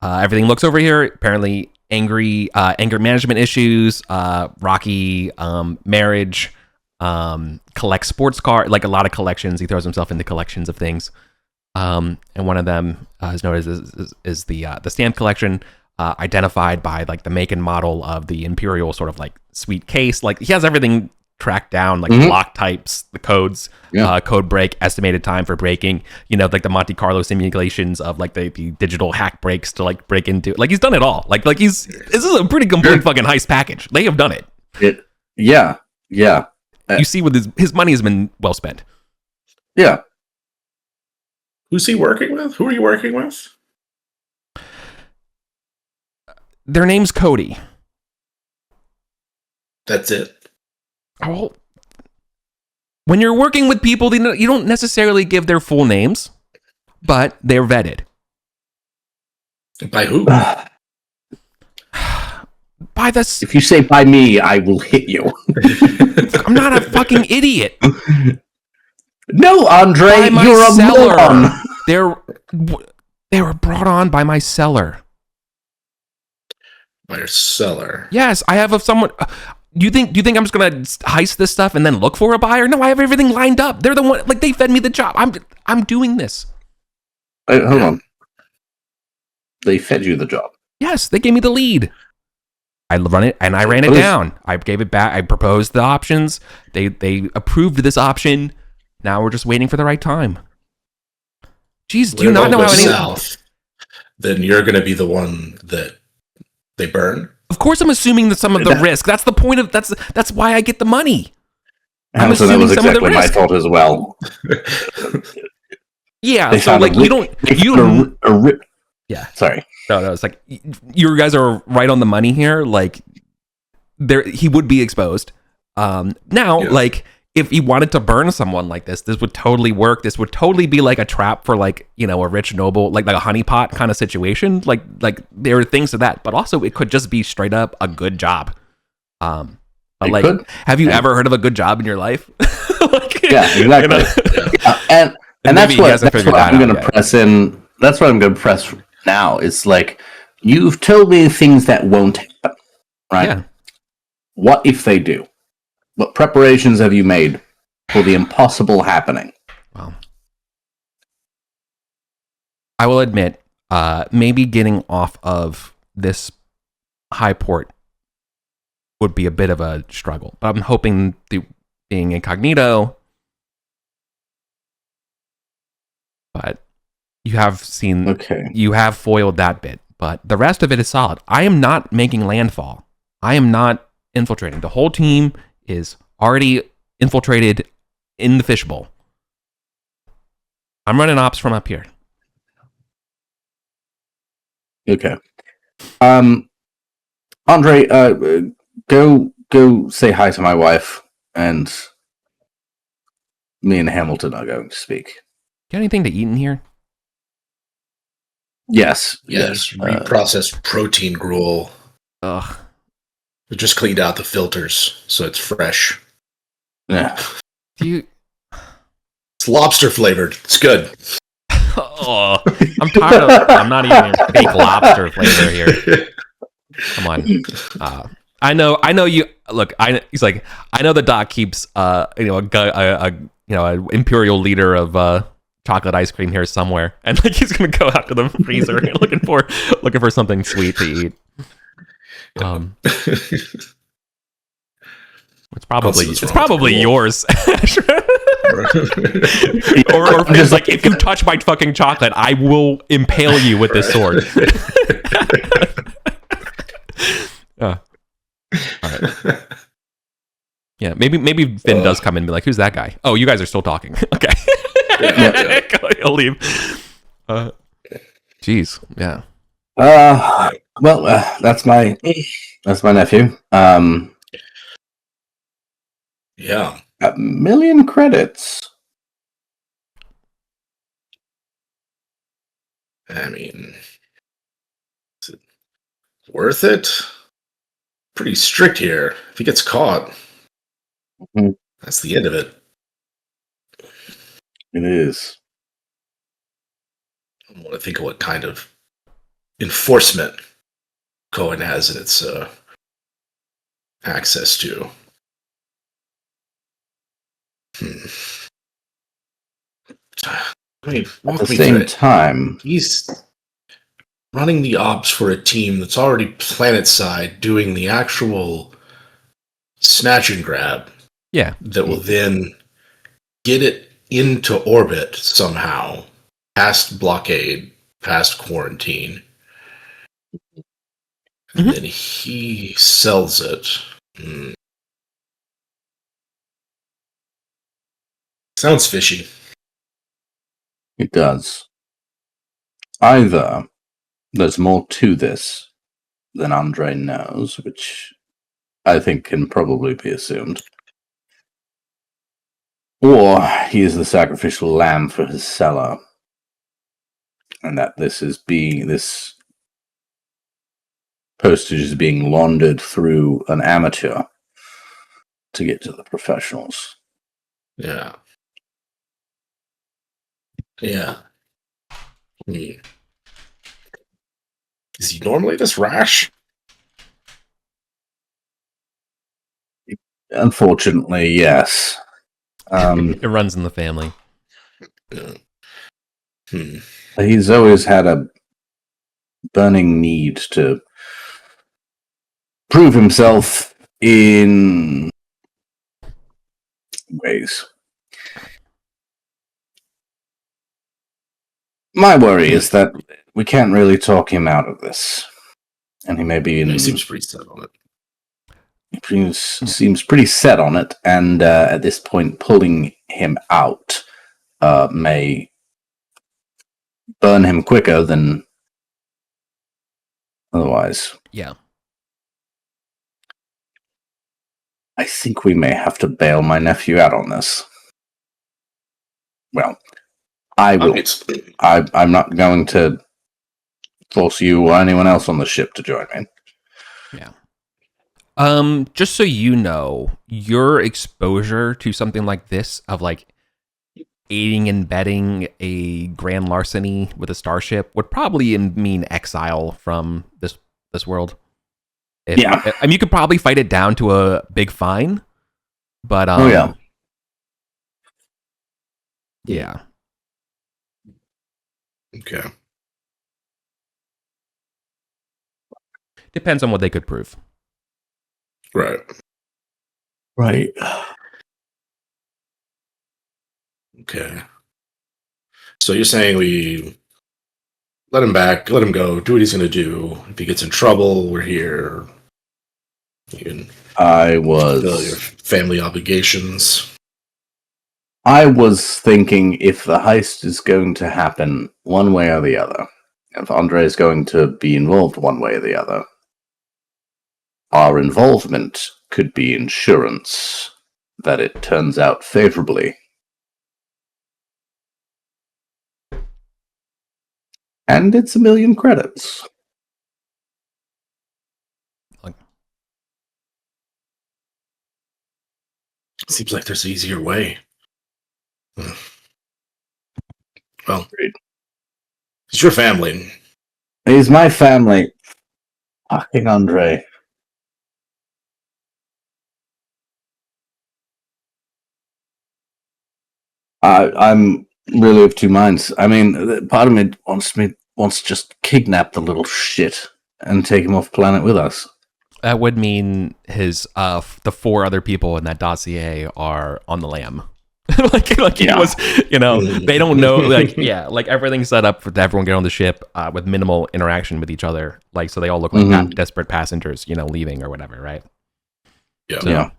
everything looks over here. Apparently... anger management issues, rocky marriage, collects sports car, like a lot of collections. He throws himself into collections of things. And one of them is noted is the stamp collection, identified by like the make and model of the Imperial sort of like sweet case. Like he has everything tracked down, like block types, the codes, code break, estimated time for breaking, like the Monte Carlo simulations of like the digital hack breaks to like break into, like he's done it all. Like this is a pretty complete fucking heist package. They have done it. Yeah. You see what his money has been well spent. Yeah. Who's he working with? Who are you working with? Their name's Cody. That's it. Oh, when you're working with people, you don't necessarily give their full names, but they're vetted. By who? By the... If you say by me, I will hit you. I'm not a fucking idiot. No, Andre, you're a moron. They were brought on by my seller. By your seller? Yes, I have someone... Do you think I'm just gonna heist this stuff and then look for a buyer? No, I have everything lined up. They're the one, like they fed me the job. I'm doing this. Wait, hold on. They fed you the job. Yes, they gave me the lead. I run it and I ran it down. I gave it back. I proposed the options. They approved this option. Now we're just waiting for the right time. Jeez, do you not know how south? Then you're gonna be the one that they burn. Of course, I'm assuming that some of the risk. That's the point of that's why I get the money. I'm assuming that was exactly my fault as well. Yeah, so like you don't. Yeah, sorry. No, it's like you guys are right on the money here. Like, he would be exposed. Like if he wanted to burn someone like this would totally work. This would totally be like a trap for like, a rich noble, like a honeypot kind of situation. Like there are things to that, but also it could just be straight up a good job. Have you ever heard of a good job in your life? Yeah, exactly. And that's what I'm going to press in. That's what I'm going to press now. It's like, you've told me things that won't happen, right? Yeah. What if they do? What preparations have you made for the impossible happening? Well, I will admit, maybe getting off of this high port would be a bit of a struggle. But I'm hoping being incognito. But you have seen, you have foiled that bit. But the rest of it is solid. I am not making landfall. I am not infiltrating. The whole team is already infiltrated in the fishbowl. I'm running ops from up here. Okay. Andre, go say hi to my wife, and me and Hamilton are going to speak. Got anything to eat in here? Yes. Reprocessed protein gruel. Ugh. We just cleaned out the filters, so it's fresh. Yeah. It's lobster flavored. It's good. Oh, I'm tired of. I'm not eating your fake lobster flavor here. Come on. I know you. Look, he's like, I know the doc keeps a imperial liter of chocolate ice cream here somewhere, and like he's gonna go out to the freezer looking for something sweet to eeat. It's probably yours. or it's like, if you touch my fucking chocolate, I will impale you with this sword. All right. Yeah, maybe Finn does come in and be like, "Who's that guy?" Oh, you guys are still talking. Okay. Yeah. He'll leave. Jeez. Yeah. Well, that's my nephew. Yeah. 1,000,000 credits. I mean, is it worth it? Pretty strict here. If he gets caught, that's the end of it. It is. I want to think of what kind of enforcement Cohen has in its access to. At the same time, he's running the ops for a team that's already planet-side doing the actual snatch and grab. Yeah. That will then get it into orbit somehow, past blockade, past quarantine. And then he sells it. Sounds fishy. It does. Either there's more to this than Andre knows, which I think can probably be assumed, or he is the sacrificial lamb for his seller, and that this postage is being laundered through an amateur to get to the professionals. Yeah. Yeah. Is he normally this rash? Unfortunately, yes. It runs in the family. He's always had a burning need to prove himself in ways. My worry is that we can't really talk him out of this. And he may be in... He seems pretty set on it. He seems pretty set on it, and at this point, pulling him out may burn him quicker than otherwise. Yeah. I think we may have to bail my nephew out on this. Well, I will. I'm not going to force you or anyone else on the ship to join me. Yeah. Just so you know, your exposure to something like this, of like aiding and abetting a grand larceny with a starship, would probably mean exile from this world. I mean, you could probably fight it down to a big fine, but yeah. Okay. Depends on what they could prove. Right. Right. Okay. So you're saying we let him back, let him go, do what he's going to do. If he gets in trouble, we're here. You can fulfill your family obligations. I was thinking if the heist is going to happen one way or the other, if Andre is going to be involved one way or the other, our involvement could be insurance that it turns out favorably. And it's 1 million credits. Seems like there's an easier way. Well, it's your family. He's my family. Fucking Andre. I'm really of two minds. I mean, part of me wants to just kidnap the little shit and take him off planet with us. That would mean his the 4 other people in that dossier are on the lam. like it was, they don't know, like everything's set up for everyone get on the ship with minimal interaction with each other, like so they all look like desperate passengers, leaving or whatever, right? Yeah. So, yeah.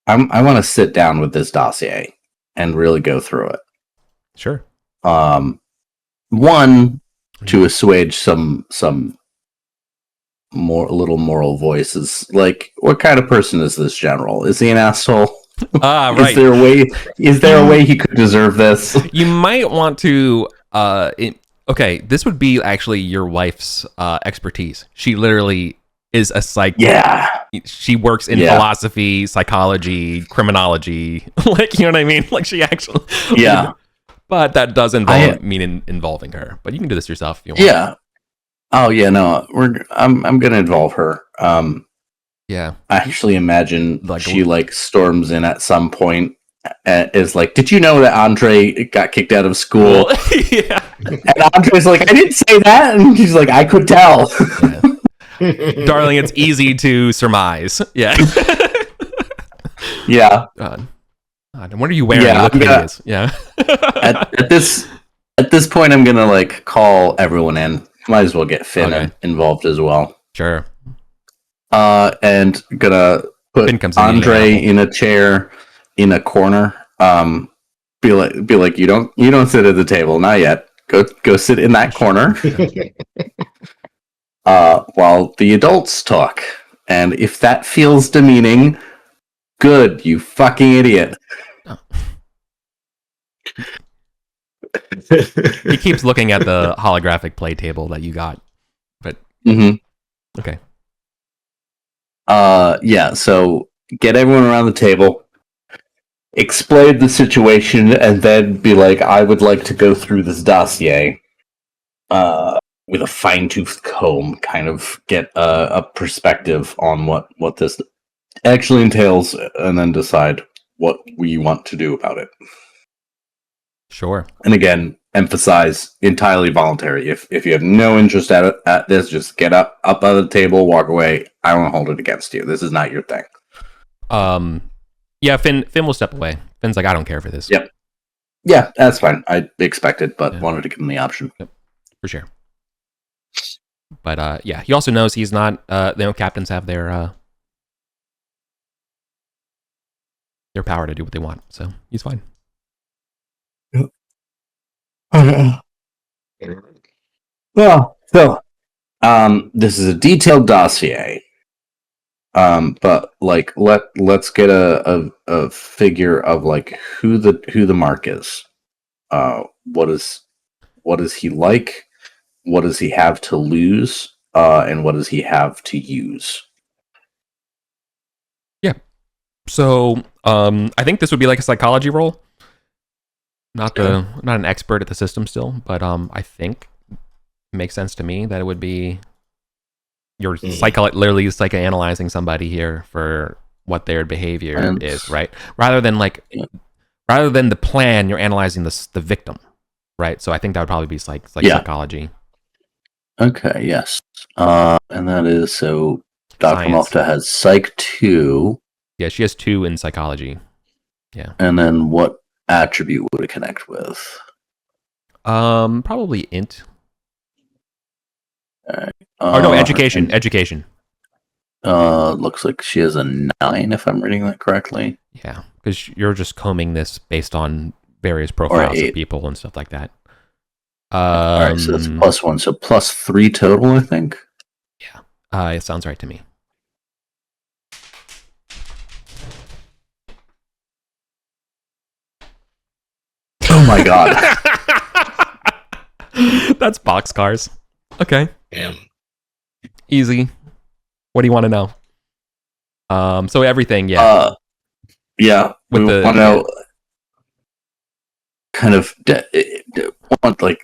I want to sit down with this dossier and really go through it. Sure. One, to assuage some little moral voices. Like, what kind of person is this general? Is he an asshole? Right. Is there a way he could deserve this? You might want to. Okay, this would be actually your wife's expertise. She literally is a psych. Yeah. She works in philosophy, psychology, criminology. Like, you know what I mean? Like, she actually. Yeah. But that does involving her. But you can do this yourself if you want. Yeah. Oh yeah, no. I'm gonna involve her. Yeah. I actually imagine she storms in at some point. Is like, did you know that Andre got kicked out of school? Yeah. And Andre's like, I didn't say that, and she's like, I could tell. Yeah. Darling, it's easy to surmise. Yeah. Yeah. God, what are you wearing? You look hideous. Yeah. at this point, I'm gonna call everyone in. Might as well get Finn involved as well. Sure. And gonna put Andre in a chair in a corner. Be like, you don't sit at the table, not yet. Go sit in that corner. While the adults talk. And if that feels demeaning, good, you fucking idiot. Oh. He keeps looking at the holographic play table that you got. But okay. Yeah, so get everyone around the table, explain the situation, and then be like, I would like to go through this dossier with a fine-tooth comb, kind of get a perspective on what this actually entails, and then decide what we want to do about it. Sure. And again, emphasize entirely voluntary. If you have no interest at this, just get up out of the table, walk away. I won't hold it against you. This is not your thing. Yeah, Finn will step away. Finn's like, I don't care for this. Yep. Yeah, that's fine. I expected, but wanted to give him the option. Yep. For sure. But yeah, he also knows he's not. Captains have their power to do what they want, so he's fine. Well, so this is a detailed dossier. But let's get a figure of who the mark is. What is he like? What does he have to lose? And what does he have to use? Yeah. So I think this would be like a psychology role. Not an expert at the system still, but I think it makes sense to me that it would be you're literally psychoanalyzing somebody here for what their behavior is, right? Rather than the plan, you're analyzing the victim, right? So I think that would probably be Yeah. psychology. Okay, yes. And that is so Dr. Science. Mofta has Psych 2. Yeah, she has 2 in psychology. Yeah. And then what attribute would it connect with? Probably int. Alright. Oh no, education. Education. Looks like she has a 9, if I'm reading that correctly. Yeah, because you're just combing this based on various Or profiles of 8. people and stuff like that. Alright, so that's +1. So +3 total, I think. Yeah. It sounds right to me. Oh my god. That's boxcars. Okay. Damn. Easy. What do you want to know? So everything, Yeah. With We the- want to know kind of like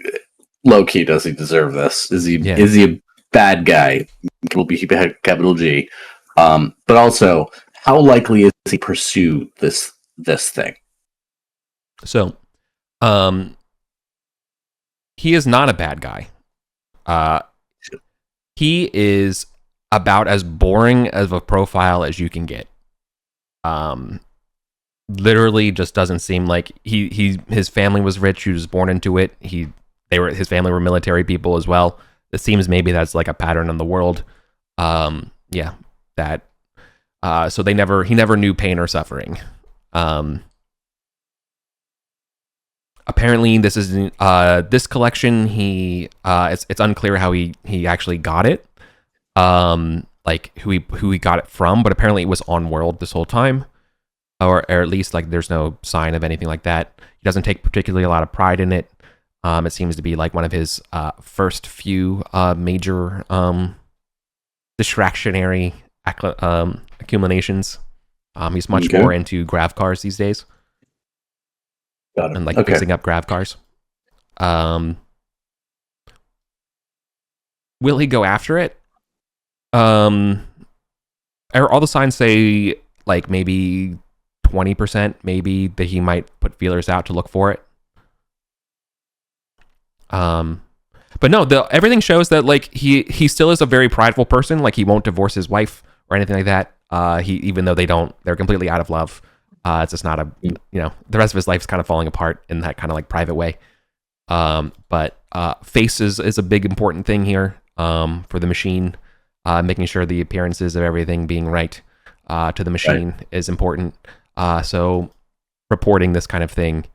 low key, does he deserve this? Is he a bad guy? Will be capital G. But also, how likely is he to pursue this thing? So, he is not a bad guy. He is about as boring of a profile as you can get. Literally just doesn't seem like his family was rich. He was born into it. His family were military people as well. It seems maybe that's like a pattern in the world. So he never knew pain or suffering. Apparently this is this collection it's unclear how he actually got it. Like who he got it from, but apparently it was on world this whole time. Or at least like there's no sign of anything like that. He doesn't take particularly a lot of pride in it. It seems to be like one of his first few major distractionary accumulations. He's much more into grav cars these days. Got it. And like fixing up grav cars. Will he go after it? All the signs say like maybe 20%, maybe that he might put feelers out to look for it. But no, everything shows that like he still is a very prideful person. Like he won't divorce his wife or anything like that. Even though they're completely out of love. It's just not the rest of his life is kind of falling apart in that kind of like private way. But face is a big important thing here for the machine. Making sure the appearances of everything being right to the machine is important. So reporting this kind of thing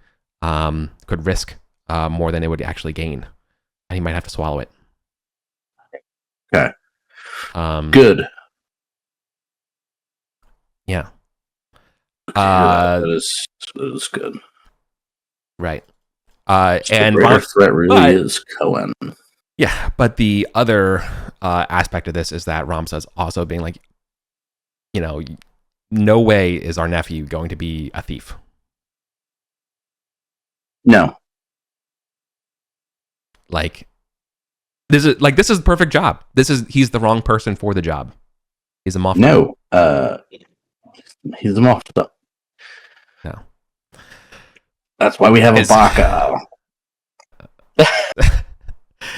could risk more than it would actually gain. And he might have to swallow it. Okay. Good. Yeah. That is good. Right. And the threat really is Cohen. Yeah, but the other aspect of this is that Ramsa's also being like, no way is our nephew going to be a thief. No. Like this is the perfect job. He's the wrong person for the job. He's a Mofta. No. He's a Mofta. No. That's why we have a Baka.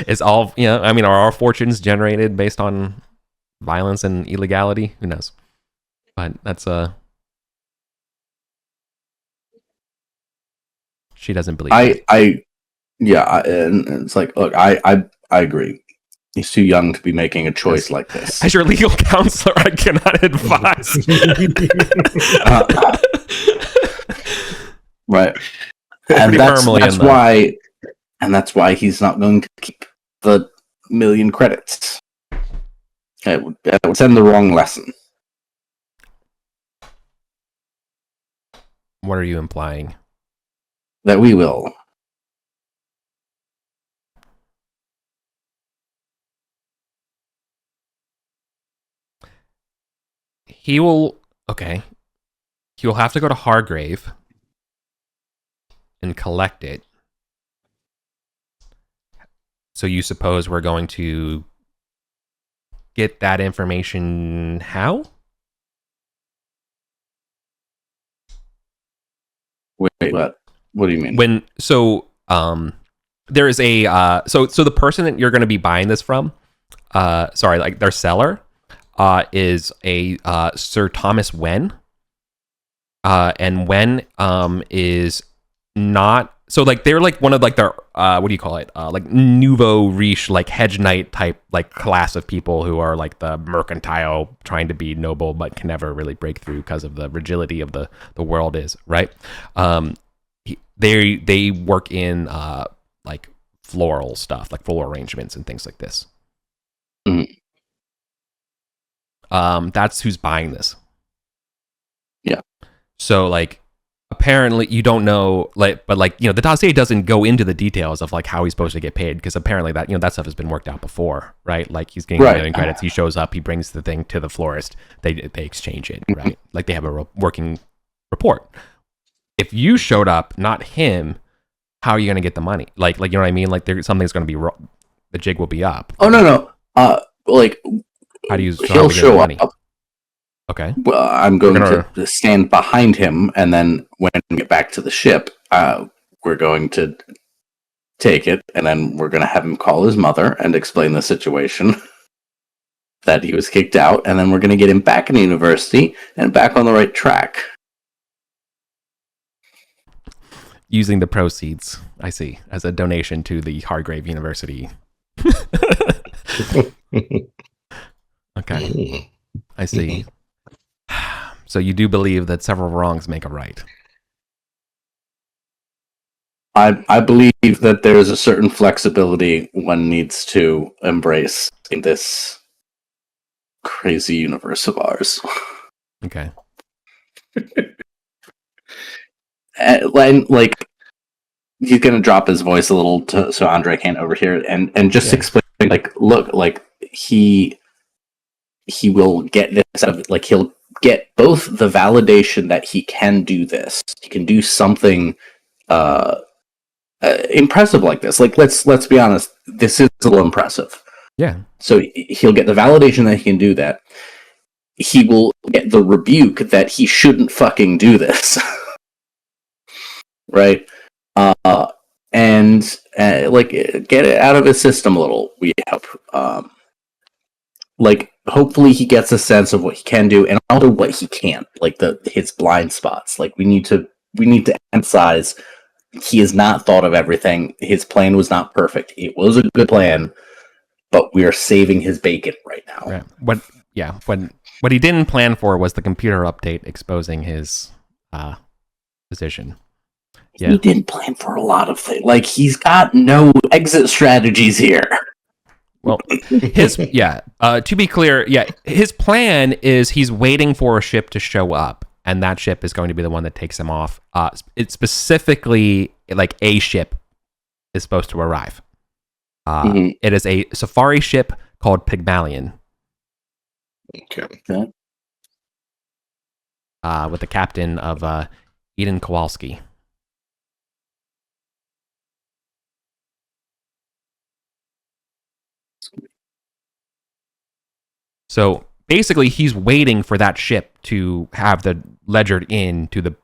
It's all, are our fortunes generated based on violence and illegality? Who knows? But that's she doesn't believe and it's like, look, I agree. He's too young to be making a choice like this. As your legal counselor, I cannot advise. Right. And that's why he's not going to keep the 1,000,000 credits. It would send the wrong lesson. What are you implying? That we will. He will have to go to Hargrave and collect it. So you suppose we're going to get that information how? Wait, what? What do you mean? there is a so the person that you're going to be buying this from, like their seller, is a Sir Thomas Wen, and Wen is not so like they're like one of like their what do you call it, like nouveau riche, like hedge knight type like class of people who are like the mercantile, trying to be noble but can never really break through because of the fragility of the world is right. They work in like floral stuff, like floral arrangements and things like this. Mm. That's who's buying this. Yeah. So like, apparently you don't know, like, but like, the dossier doesn't go into the details of like how he's supposed to get paid, because apparently that that stuff has been worked out before, right? Like he's getting living credits. He shows up, he brings the thing to the florist, they exchange it, right? Like they have a working report. If you showed up, not him, how are you going to get the money? Like you know what I mean? Like something's going to be wrong. The jig will be up. Oh no. Like how do you? He'll show up. Okay. Well, I'm going to stand behind him, and then when we get back to the ship, we're going to take it, and then we're going to have him call his mother and explain the situation, that he was kicked out, and then we're going to get him back in the university and back on the right track. Using the proceeds, I see, as a donation to the Hargrave University. Okay, I see. So you do believe that several wrongs make a right? I believe that there is a certain flexibility one needs to embrace in this crazy universe of ours. Okay. And like, he's gonna drop his voice a little so Andre can't overhear it, and just explain, like, look, like he will get this out of it. Like he'll get both the validation that he can do this, he can do something impressive like this. Like let's be honest, this is a little impressive. Yeah. So he'll get the validation that he can do that. He will get the rebuke that he shouldn't fucking do this. Right? And like get it out of his system a little, we hope. Like hopefully he gets a sense of what he can do and also what he can't, like his blind spots. Like we need to emphasize he has not thought of everything. His plan was not perfect. It was a good plan, but we are saving his bacon right now. Right. What he didn't plan for was the computer update exposing his position. Yeah. He didn't plan for a lot of things. Like he's got no exit strategies here. Well, to be clear, his plan is he's waiting for a ship to show up, and that ship is going to be the one that takes him off. It's specifically like a ship is supposed to arrive. It is a safari ship called Pygmalion. Okay. With the captain of Eden Kowalski. So basically, he's waiting for that ship to have the ledgered in to the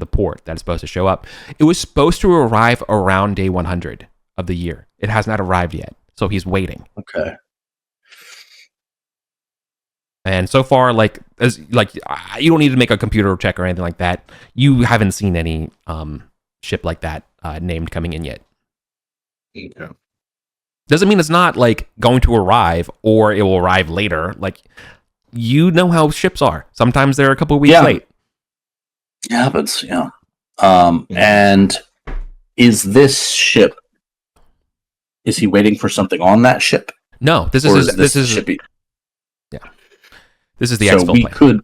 port that's supposed to show up. It was supposed to arrive around day 100 of the year. It has not arrived yet, so he's waiting. Okay. And so far, you don't need to make a computer check or anything like that. You haven't seen any ship like that named coming in yet. Okay. Doesn't mean it's not like going to arrive or it will arrive later. Like, you know how ships are. Sometimes they're a couple of weeks late. It happens, yeah. And is this ship? Is he waiting for something on that ship? No, this is the exfil plan.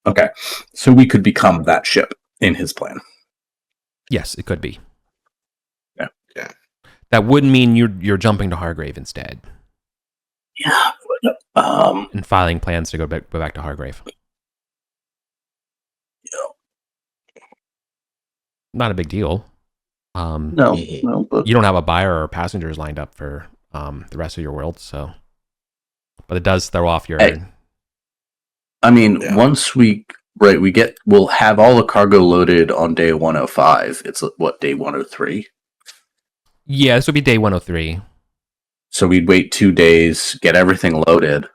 Okay, so we could become that ship in his plan. Yes, it could be. Yeah. That would mean you're jumping to Hargrave instead. Yeah. And filing plans to go back to Hargrave. Yeah. Not a big deal. No, but you don't have a buyer or passengers lined up for the rest of your world, so. But it does throw off your. Once we'll have all the cargo loaded on day 105. It's what, day 103? Yeah, this would be day 103. So we'd wait 2 days, get everything loaded.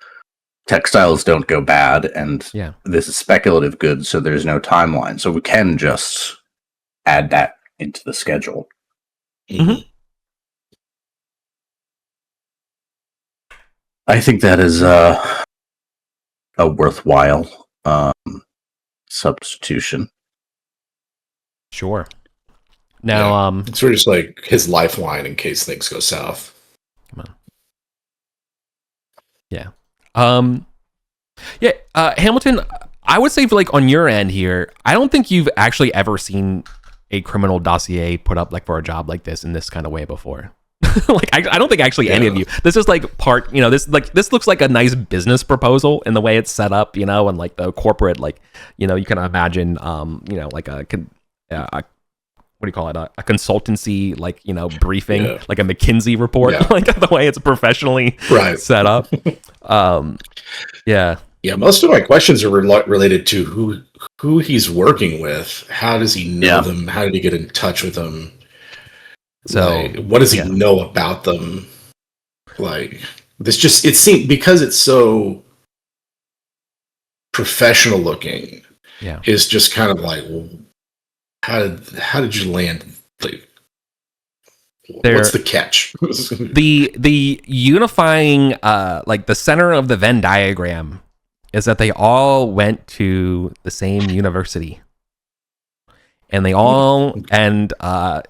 Textiles don't go bad, and this is speculative goods, so there's no timeline. So we can just add that into the schedule. Mm-hmm. I think that is a worthwhile substitution. Sure. Now, it's sort of just like his lifeline in case things go south. Come on. Yeah. Hamilton, I would say, like, on your end here, I don't think you've actually ever seen a criminal dossier put up like for a job like this in this kind of way before. Like, I don't think actually any of you. This is like part, this looks like a nice business proposal in the way it's set up, and like the corporate, like, you can imagine, like a what do you call it? A consultancy, like, briefing, like a McKinsey report, like the way it's professionally set up. Yeah, most of my questions are related to who he's working with. How does he know them? How did he get in touch with them? So like, what does he know about them? Like, this just, it seems, because it's so professional looking, is just kind of like, well, how did you land? Like, what's the catch? the unifying, like, the center of the Venn diagram is that they all went to the same university. And they all, and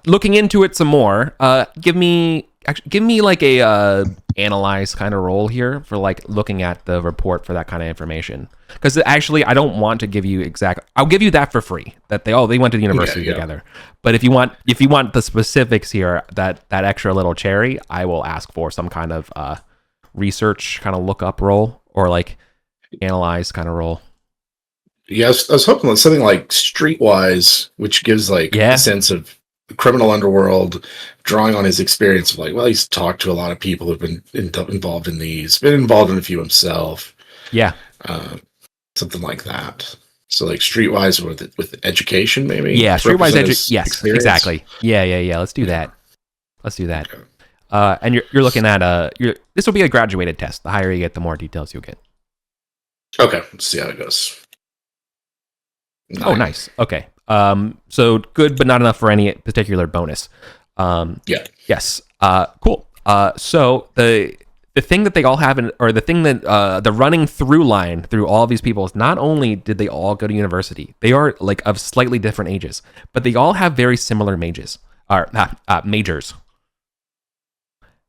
looking into it some more, give me like a analyze kind of role here for like looking at the report for that kind of information. Because actually, I don't want to give you I'll give you that for free. That they went to the university together. But if you want the specifics here, that extra little cherry, I will ask for some kind of research kind of look up role or like analyze kind of role. Yeah, I was hoping that something like Streetwise, which gives like a sense of the criminal underworld, drawing on his experience of like, well, he's talked to a lot of people who've been involved in these, been involved in a few himself. Yeah. Something like that. So like Streetwise with education, maybe? Yeah, Streetwise education. Yes, experience. Exactly. Yeah. Let's do that. Okay. And you're looking at this will be a graduated test. The higher you get, the more details you'll get. Okay, let's see how it goes. Oh, nice. Okay. So good, but not enough for any particular bonus. Yes. Cool. So the thing that they all have, or the thing that the running through line through all of these people is not only did they all go to university, they are like of slightly different ages, but they all have very similar majors.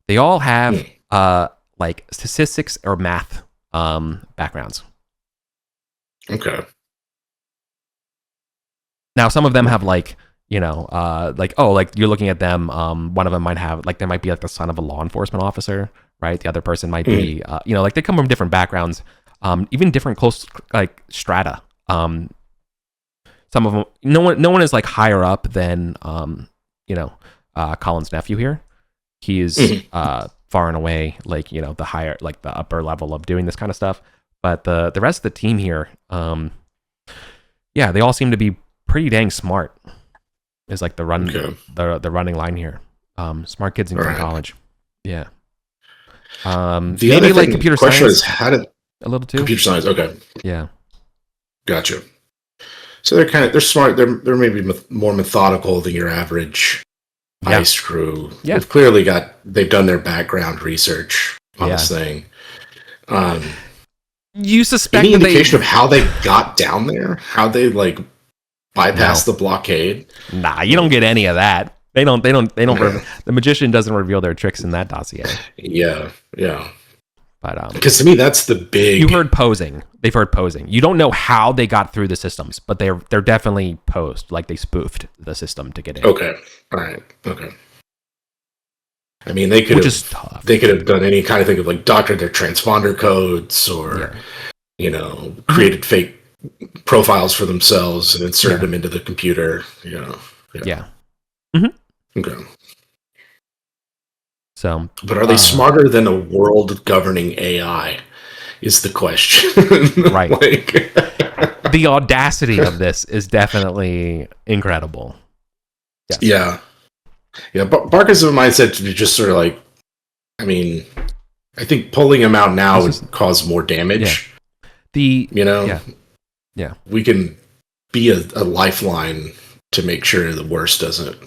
They all have like statistics or math backgrounds. Okay. Now, some of them have like, like you're looking at them. One of them might have like, they might be like the son of a law enforcement officer, right? The other person might be, like they come from different backgrounds, even different close like strata. Some of them, no one is like higher up than, Colin's nephew here. He is far and away like, the higher, like the upper level of doing this kind of stuff. But the rest of the team here, they all seem to be pretty dang smart. Is like the running line here. Smart kids in college. Yeah. The other like computer science is how did a little too computer science. Okay. Yeah. Gotcha. So they're smart. They're maybe more methodical than your average heist crew. Yeah. They've done their background research on this thing. You suspect any indication of how they got down there? How they like bypass the blockade? Nah, you don't get any of that. They don't. The magician doesn't reveal their tricks in that dossier. Yeah. But because to me, that's the big. You heard posing. They've heard posing. You don't know how they got through the systems, but they're definitely posed. Like they spoofed the system to get in. Okay. All right. Okay. I mean, they could have done any kind of thing of like doctored their transponder codes or, created fake profiles for themselves and inserted them into the computer. Yeah. Mm-hmm. Okay. So, but are they smarter than a world-governing AI? Is the question. Right. The audacity of this is definitely incredible. Yes. Yeah. Yeah, Barker's of a mindset to be just sort of like, I mean, I think pulling him out now would cause more damage. Yeah. We can be a lifeline to make sure the worst doesn't,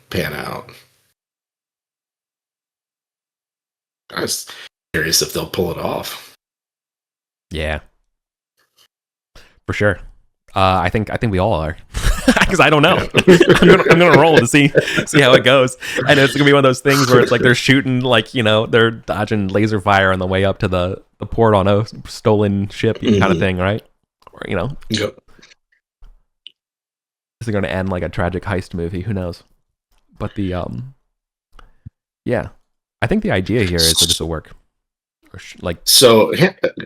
pan out. I was curious if they'll pull it off. Yeah, for sure. I think we all are, because I don't know. Yeah. I'm gonna roll to see how it goes, and it's gonna be one of those things where it's like they're shooting, like they're dodging laser fire on the way up to the port on a stolen ship, kind of thing, right? Or Yep. Is it going to end like a tragic heist movie? Who knows? But yeah, I think the idea here is that this will work. So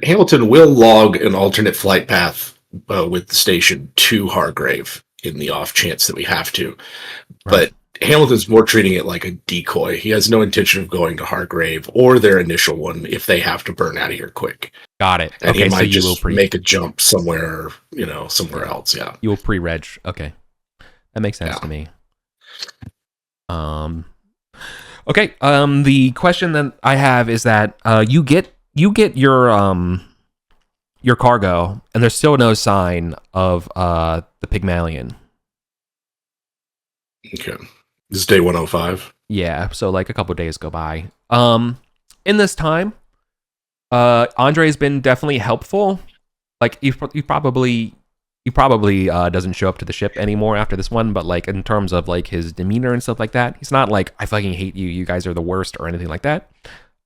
Hamilton will log an alternate flight path with the station to Hargrave in the off chance that we have to. Right. But Hamilton's more treating it like a decoy. He has no intention of going to Hargrave or their initial one if they have to burn out of here quick. Got it. And he might just make a jump somewhere, somewhere else. Yeah. You will pre-reg. Okay. That makes sense to me. Okay. The question that I have is that you get your cargo, and there's still no sign of the Pygmalion. Okay. This is day 105. Yeah, so like a couple of days go by. In this time, Andre's been definitely helpful. Like he probably doesn't show up to the ship anymore after this one, but like in terms of like his demeanor and stuff like that, he's not like, I fucking hate you, you guys are the worst, or anything like that.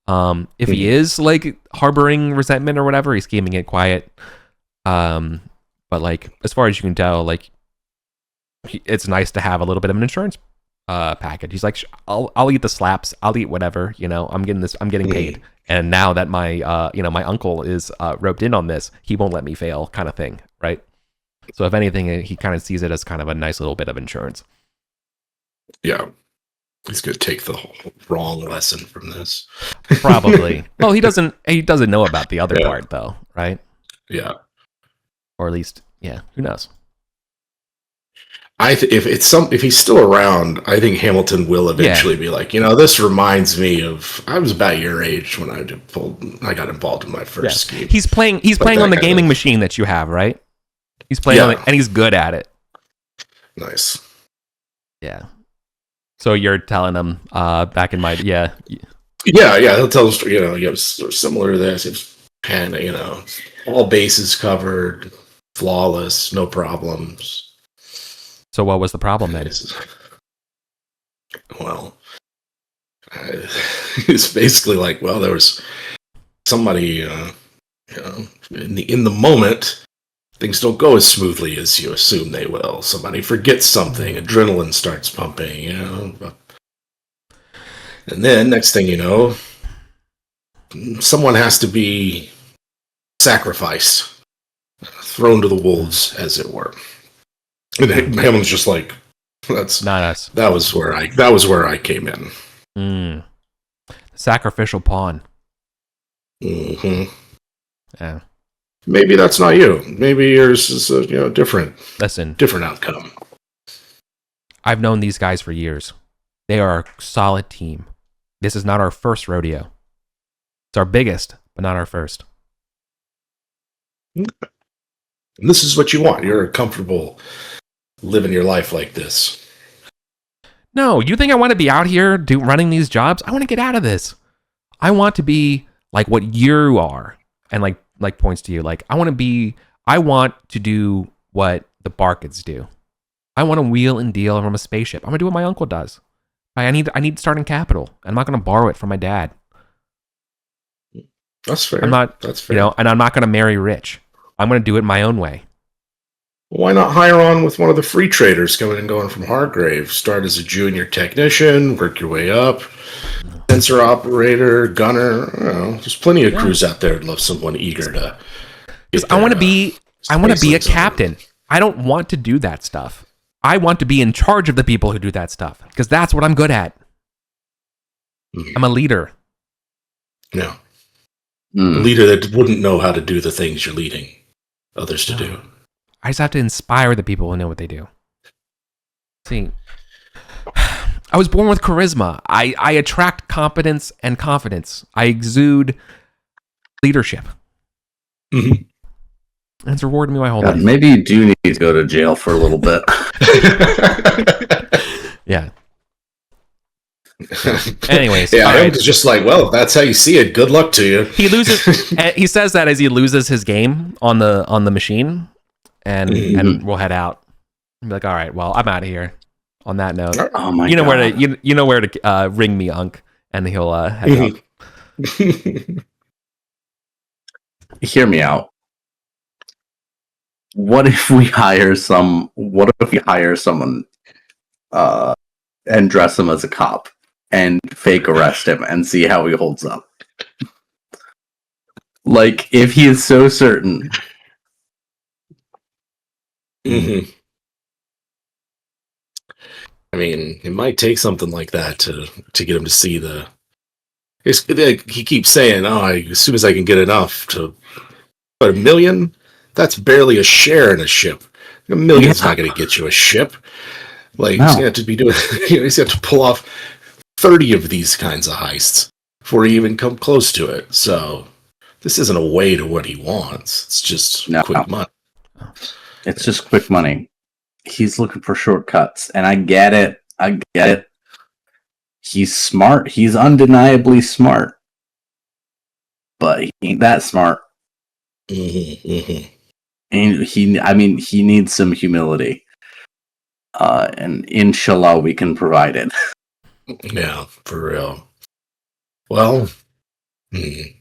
If he is like harboring resentment or whatever, he's keeping it quiet. But like as far as you can tell, like it's nice to have a little bit of an insurance package. He's like, I'll eat the slaps, I'll eat whatever, I'm getting paid. And now that my my uncle is roped in on this, he won't let me fail, kind of thing, right? So if anything, he kind of sees it as kind of a nice little bit of insurance. Yeah. He's going to take the wrong lesson from this. Probably. Well, he doesn't know about the other part though, right? Yeah. Or at least, who knows? If he's still around, I think Hamilton will eventually be like, this reminds me of, I was about your age when I got involved in my first scheme. He's playing on the gaming machine that you have, right? He's playing on it, and he's good at it. Nice. Yeah. So you're telling him back in my Yeah, he'll tell us, similar to this. It's kind of, all bases covered, flawless, no problems. So what was the problem then? Well, it's basically like, well, there was somebody, in the moment, things don't go as smoothly as you assume they will. Somebody forgets something, adrenaline starts pumping, and then next thing you know, someone has to be sacrificed, thrown to the wolves, as it were. And Hamlin's just like, that's not us. That was where I came in. Sacrificial pawn. Mm-hmm. Yeah. Maybe that's not you. Maybe yours is a different outcome. I've known these guys for years. They are a solid team. This is not our first rodeo. It's our biggest, but not our first. And this is what you want. You're comfortable living your life like this. No, you think I want to be out here running these jobs? I want to get out of this. I want to be like what you are, and like points to you. Like I want to do what the Barkets do. I want to wheel and deal from a spaceship. I'm gonna do what my uncle does. I need starting capital. I'm not gonna borrow it from my dad. That's fair. That's fair. And I'm not gonna marry rich. I'm gonna do it my own way. Why not hire on with one of the free traders coming and going from Hargrave? Start as a junior technician, work your way up, sensor operator, gunner. There's plenty of crews out there that love someone eager to. Because I want to be a captain. I don't want to do that stuff. I want to be in charge of the people who do that stuff because that's what I'm good at. Mm-hmm. I'm a leader. Yeah. A leader that wouldn't know how to do the things you're leading others to do. I just have to inspire the people who know what they do. See, I was born with charisma. I attract competence and confidence. I exude leadership. Mm-hmm. And it's rewarded me my whole life. Maybe you do need to go to jail for a little bit. Yeah. Anyways, yeah, right. it's just like, well, if that's how you see it, good luck to you. He loses. He says that as he loses his game on the machine, and we'll head out. And be like, all right, well, I'm out of here. On that note, Oh my you know God. where to you know where to ring me, Unc, and he'll head out. Hear me out. What if we hire someone and dress him as a cop and fake arrest him and see how he holds up? Like, if he is so certain. Mm-hmm. I mean, it might take something like that to get him to see the. He keeps saying, "Oh, as soon as I can get enough to." But $1 million? That's barely a share in a ship. $1 million's not going to get you a ship. Like, he's going to have to be doing. He's going to have to pull off 30 of these kinds of heists before he even come close to it. So this isn't a way to what he wants. It's just quick money. It's just quick money. He's looking for shortcuts, and I get it. He's smart. He's undeniably smart, but he ain't that smart. And he needs some humility, and inshallah we can provide it. Yeah, for real. Well, it's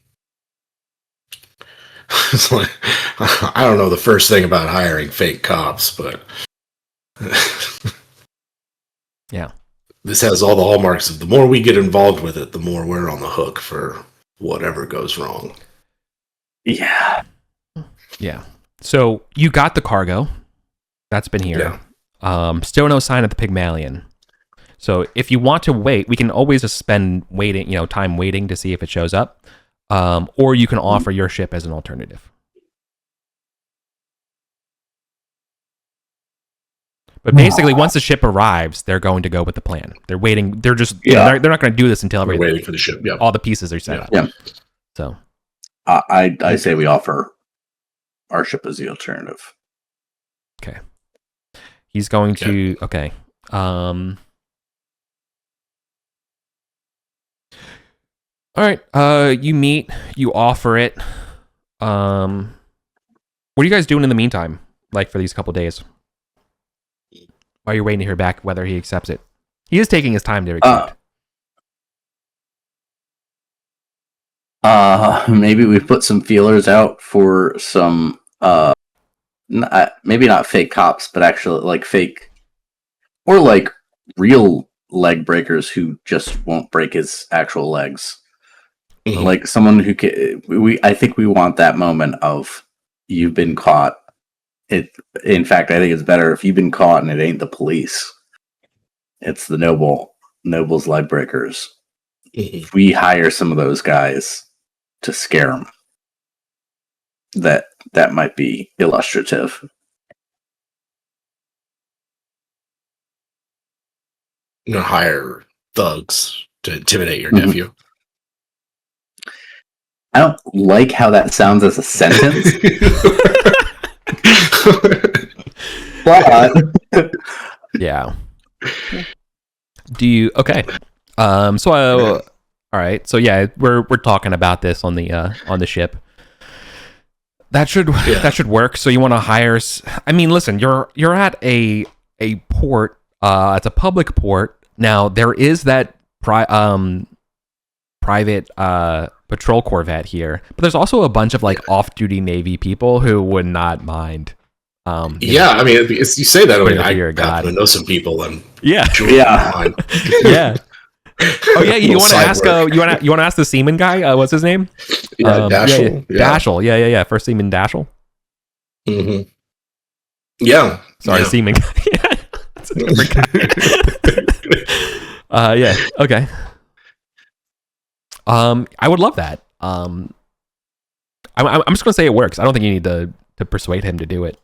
like, I don't know the first thing about hiring fake cops, but yeah, this has all the hallmarks of the more we get involved with it, the more we're on the hook for whatever goes wrong. Yeah. So you got the cargo. That's been here. Yeah. Still no sign of the Pygmalion. So if you want to wait, we can always just spend time waiting to see if it shows up. Or you can offer your ship as an alternative. But basically, once the ship arrives, they're going to go with the plan. They're waiting. They're just they're not going to do this until everything. Waiting for the ship. Yeah. All the pieces are set up. Yeah. So I say we offer our ship as the alternative. Okay. He's going to okay. All right. You meet. You offer it. What are you guys doing in the meantime? Like for these couple days? While you're waiting to hear back whether he accepts it. He is taking his time to accept. Maybe we put some feelers out for some, maybe not fake cops, but actually like fake, or like real leg breakers who just won't break his actual legs. Mm-hmm. Like someone who can, I think we want that moment of you've been caught. In fact, I think it's better if you've been caught and it ain't the police. It's the nobles leg breakers. If we hire some of those guys to scare them, that might be illustrative. You know, hire thugs to intimidate your nephew. I don't like how that sounds as a sentence. But yeah. Do you okay? So all right. So yeah, we're talking about this on the ship. That should work. So you want to hire? I mean, listen, you're at a port. It's a public port. Now there is that private patrol corvette here, but there's also a bunch of like off-duty Navy people who would not mind. I mean, you say that. I mean, I happen to know some people, and yeah. Yeah. Oh yeah, you want to ask? You want to ask the seaman guy? What's his name? Yeah, Dashel. Dashel. Yeah. First seaman Dashel. Mm-hmm. Yeah. Sorry, seaman guy. Yeah, that's a different guy. Yeah. Okay. I would love that. I'm just gonna say it works. I don't think you need to persuade him to do it.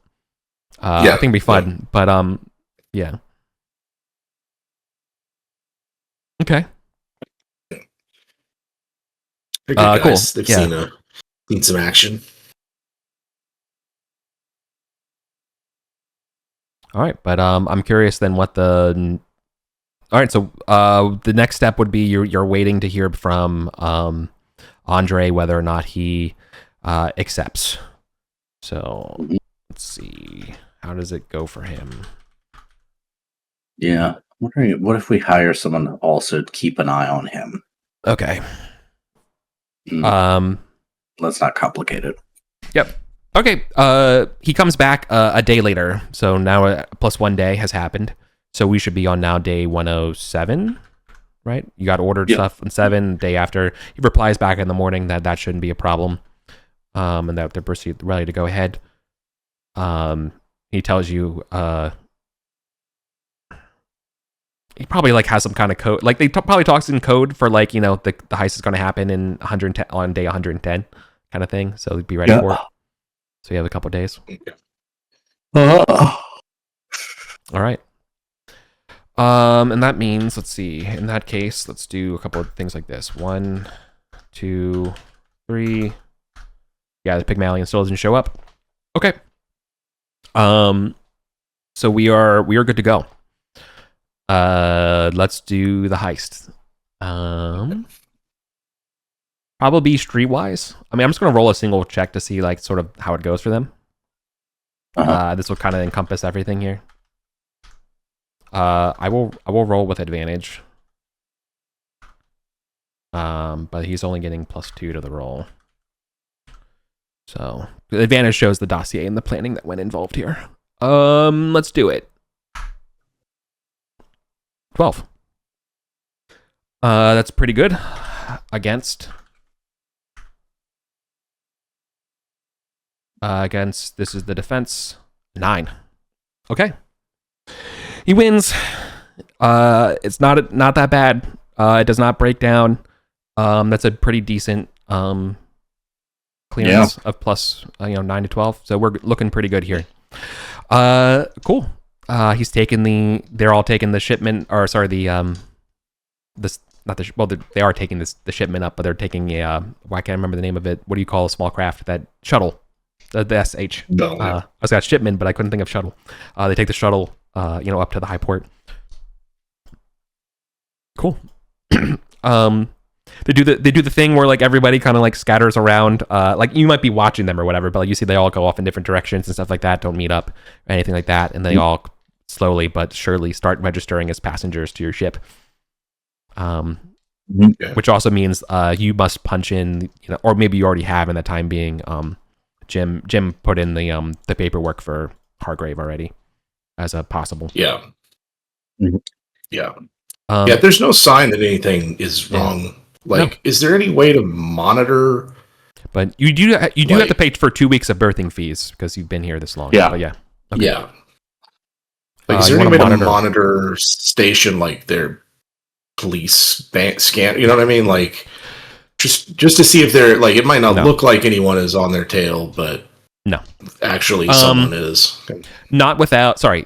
I think it'd be fun, but yeah. Okay. They're good guys. Cool. They've seen some action. All right, but I'm curious then what the. All right, so the next step would be you're waiting to hear from Andre whether or not he accepts. So let's see, how does it go for him? Yeah, I'm wondering, what if we hire someone to also keep an eye on him? Okay. Let's not complicate it. Yep. Okay. He comes back a day later, so now plus 1 day has happened. So we should be on now day 107, right? You got ordered stuff on 7. Day after, he replies back in the morning that shouldn't be a problem, and that they're ready to go ahead. He tells you he probably like has some kind of code, like they probably talks in code for like, you know, the heist is going to happen in 110 on day 110 kind of thing. So be ready for it. So you have a couple of days. All right. And that means, let's see, in that case, let's do a couple of things like this. 1, 2, 3. Yeah, the Pygmalion still doesn't show up. Okay. So we are good to go. Let's do the heist. Probably streetwise. I mean, I'm just gonna roll a single check to see like sort of how it goes for them. This will kind of encompass everything here. I will roll with advantage. But he's only getting +2 to the roll. So the advantage shows the dossier and the planning that went involved here. Let's do it. 12. That's pretty good. Against this is the defense. 9. Okay. He wins. It's not that bad. It does not break down. That's a pretty decent clearance of plus 9 to 12. So we're looking pretty good here. Cool. He's taking they're all taking the shipment, or sorry, they are taking the shipment up, but they're taking I can't remember the name of it. What do you call a small craft? That shuttle. The SH. I was got shipment, but I couldn't think of shuttle. They take the shuttle, up to the Highport. Cool. They do the thing where like everybody kind of like scatters around. Like you might be watching them or whatever, but like, you see they all go off in different directions and stuff like that. Don't meet up or anything like that, and they all slowly but surely start registering as passengers to your ship. Which also means you must punch in, or maybe you already have in the time being. Jim put in the paperwork for Hargrave already as a possible. Yeah. Yeah. There's no sign that anything is wrong. Like, is there any way to monitor? But you do have to pay for 2 weeks of birthing fees because you've been here this long. Yeah. But yeah. Okay. Yeah. Like, is there any way to monitor station, like their police scan? You know what I mean? Like, just to see if they're like, it might not look like anyone is on their tail, but no, actually someone is. Not without. Sorry.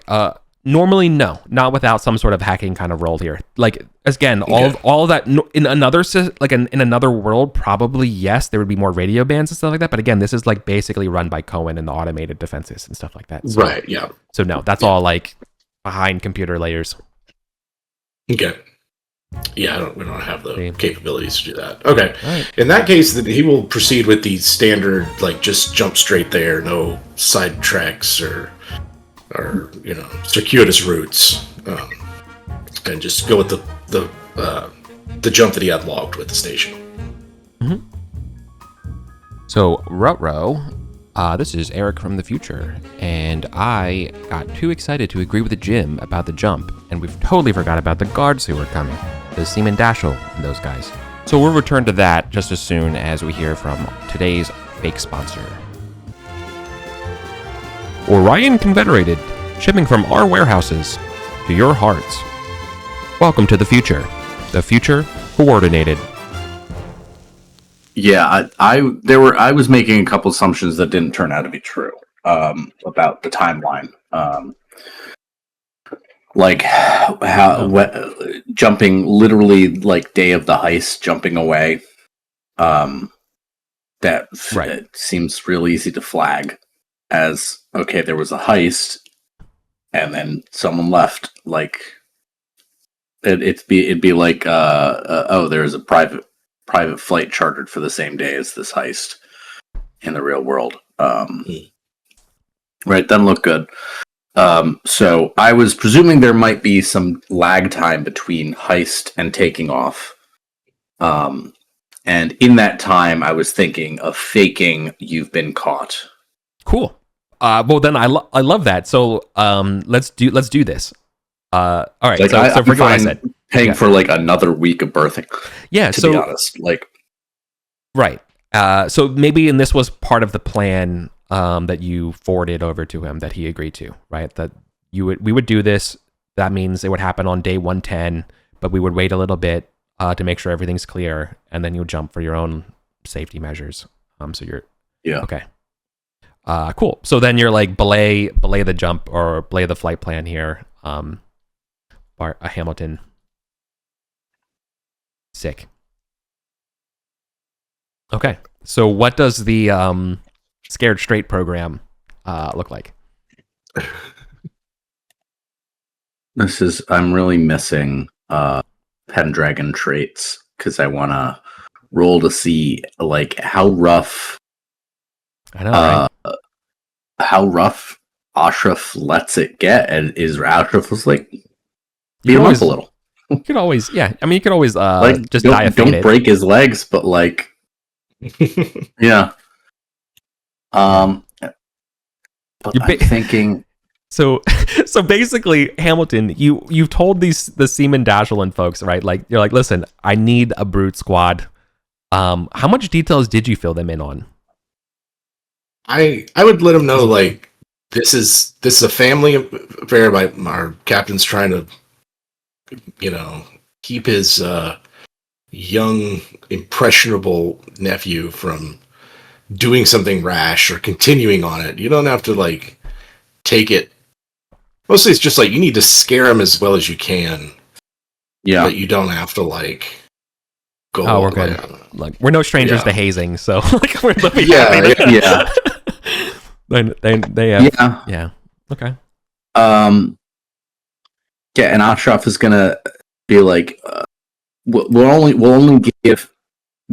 Normally, no, not without some sort of hacking kind of role here. Like, again, all of that in another in another world, probably yes, there would be more radio bands and stuff like that. But again, this is like basically run by Cohen and the automated defenses and stuff like that. So, right. Yeah. So no, that's all like behind computer layers. Okay. Yeah, we don't have the capabilities to do that. Okay. Right. In that case, then he will proceed with the standard, like just jump straight there, no side tracks or circuitous routes, and just go with the jump that he had logged with the station. Mm-hmm. So, Rutro, this is Eric from the future, and I got too excited to agree with Jim about the jump, and we've totally forgot about the guards who were coming, the Seaman Dashel and those guys. So we'll return to that just as soon as we hear from today's fake sponsor. Orion Confederated, shipping from our warehouses to your hearts. Welcome to the future coordinated. Yeah, I was making a couple assumptions that didn't turn out to be true about the timeline. like jumping literally like day of the heist, jumping away. That it seems real easy to flag as okay. There was a heist, and then someone left. Like it'd be like oh, there's a private flight chartered for the same day as this heist in the real world. Right, doesn't look good. So I was presuming there might be some lag time between heist and taking off. And in that time, I was thinking of faking you've been caught. Cool. Well, then I love that. So let's do this. All right. Like, so I'm forget what I said. Paying for like another week of birthing. Yeah. To be honest, like right. So maybe, and this was part of the plan that you forwarded over to him that he agreed to, right? That we would do this. That means it would happen on day 110, but we would wait a little bit to make sure everything's clear, and then you would jump for your own safety measures. So you're okay. Cool. So then you're like belay the jump or belay the flight plan here. Hamilton. Sick. Okay. So what does the Scared Straight program look like? I'm really missing pendragon traits because I want to roll to see like how rough. I know, right? How rough Ashraf lets it get, and Ashraf was like, beat him up a little. You could always, yeah. I mean, you could always like just don't break his legs, but like, yeah. But I'm thinking. So basically, Hamilton, you've told the Seaman Dashlin folks, right? Like you're like, listen, I need a brute squad. How much details did you fill them in on? I would let them know like this is a family affair. Our captain's trying to, keep his young impressionable nephew from doing something rash or continuing on it. You don't have to like take it. Mostly it's just like you need to scare him as well as you can. Yeah. But you don't have to like go. Oh, we're good. Like we're no strangers to hazing, so like we're yeah. They have yeah. Okay. Yeah, and Ashraf is gonna be like, we'll only give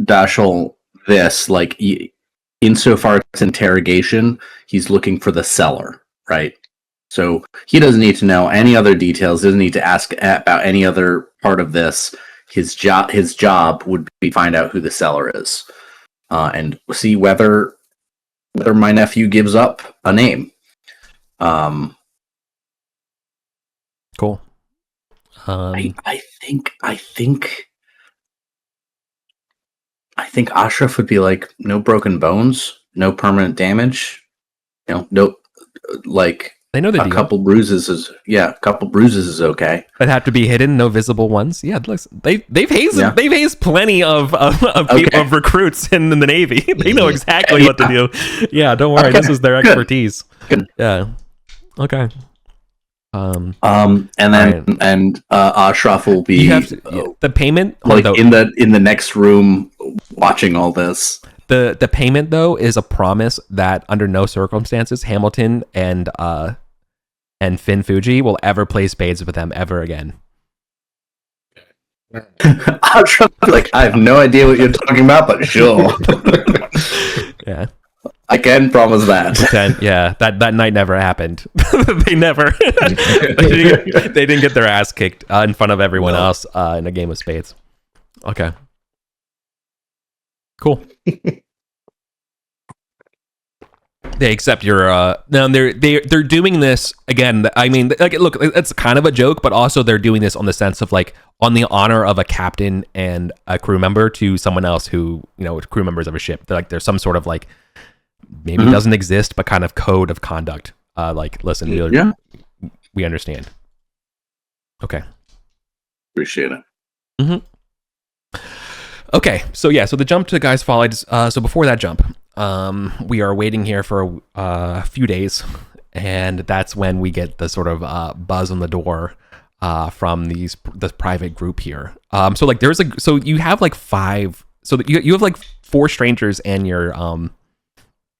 Dashel this like insofar as interrogation. He's looking for the cellar, right? So he doesn't need to know any other details. Doesn't need to ask about any other part of this. His job would be find out who the cellar is, and see whether my nephew gives up a name. Cool. I think Ashraf would be like, no broken bones, no permanent damage, no, like they know the a couple bruises is okay. It'd have to be hidden, no visible ones. Yeah, they've hazed plenty of people, of recruits in the Navy. They know exactly what to do. Yeah, don't worry, this is their expertise. Good. Yeah. Okay. And then right. Ashraf will be the payment like in the next room watching all this. The payment though is a promise that under no circumstances Hamilton and Finn Fuji will ever play spades with them ever again. Ashraf like, I have no idea what you're talking about, but sure. Yeah. I can promise that. Yeah, that night never happened. They never. they didn't get their ass kicked in front of everyone else in a game of spades. Okay. Cool. They accept your. No, they're doing this again. I mean, like, look, it's kind of a joke, but also they're doing this on the sense of like on the honor of a captain and a crew member to someone else who crew members of a ship. They're like there's some sort of like. Maybe it doesn't exist, but kind of code of conduct. Like, listen, we understand. Okay. Appreciate it. Mm-hmm. Okay, so the jump to Guy's Folly. So before that jump, we are waiting here for a few days, and that's when we get the sort of buzz on the door from this private group here. So like so you have like 5. So that you have like 4 strangers and your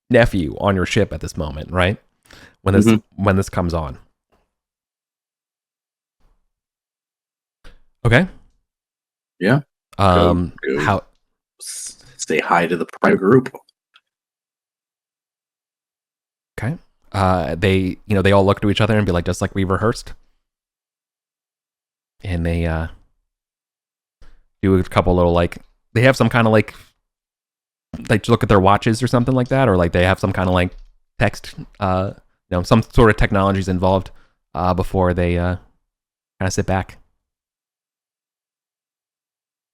nephew on your ship at this moment, right? When this comes on. Okay. Yeah. Go How? Say hi to the private group. Okay. They all look to each other and be like, just like we rehearsed. And they do a couple little like, they have some kind of like look at their watches or something like that, or like they have some kind of like text, some sort of technologies involved before they kind of sit back.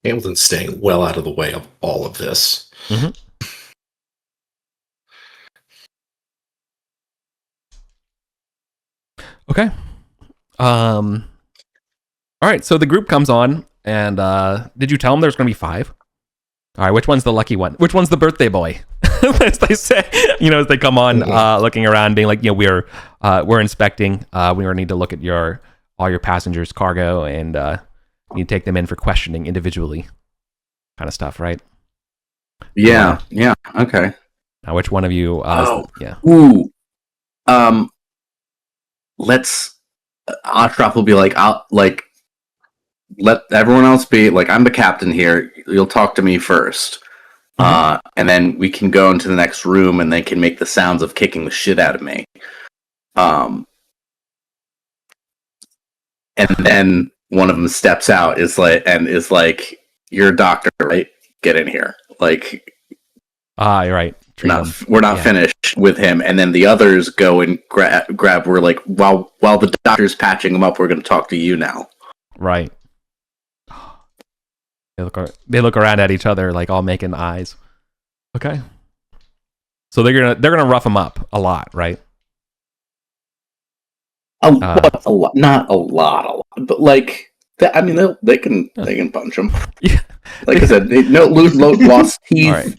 Hamilton's staying well out of the way of all of this. Mm-hmm. Okay. All right. So the group comes on, and did you tell them there's going to be 5? All right. Which one's the lucky one? Which one's the birthday boy? As they say, as they come on, looking around, being like, we're inspecting. We need to look at all your passengers' cargo, and you take them in for questioning individually, kind of stuff, right? Yeah. Yeah. Okay. Now, which one of you? Ooh. Let's. Ashraf will be like, let everyone else be like, I'm the captain here. You'll talk to me first, and then we can go into the next room, and they can make the sounds of kicking the shit out of me. And then one of them steps out, is like, you're a doctor, right? Get in here. Like, you're right. We're not finished with him. And then the others go and grab. We're like, while the doctor's patching him up, we're going to talk to you now. Right. They look around at each other, like all making eyes. Okay. So they're gonna rough him up a lot, right? A lot, not a lot, but like, I mean, they can punch him. Yeah. Like I said, lost teeth. All right.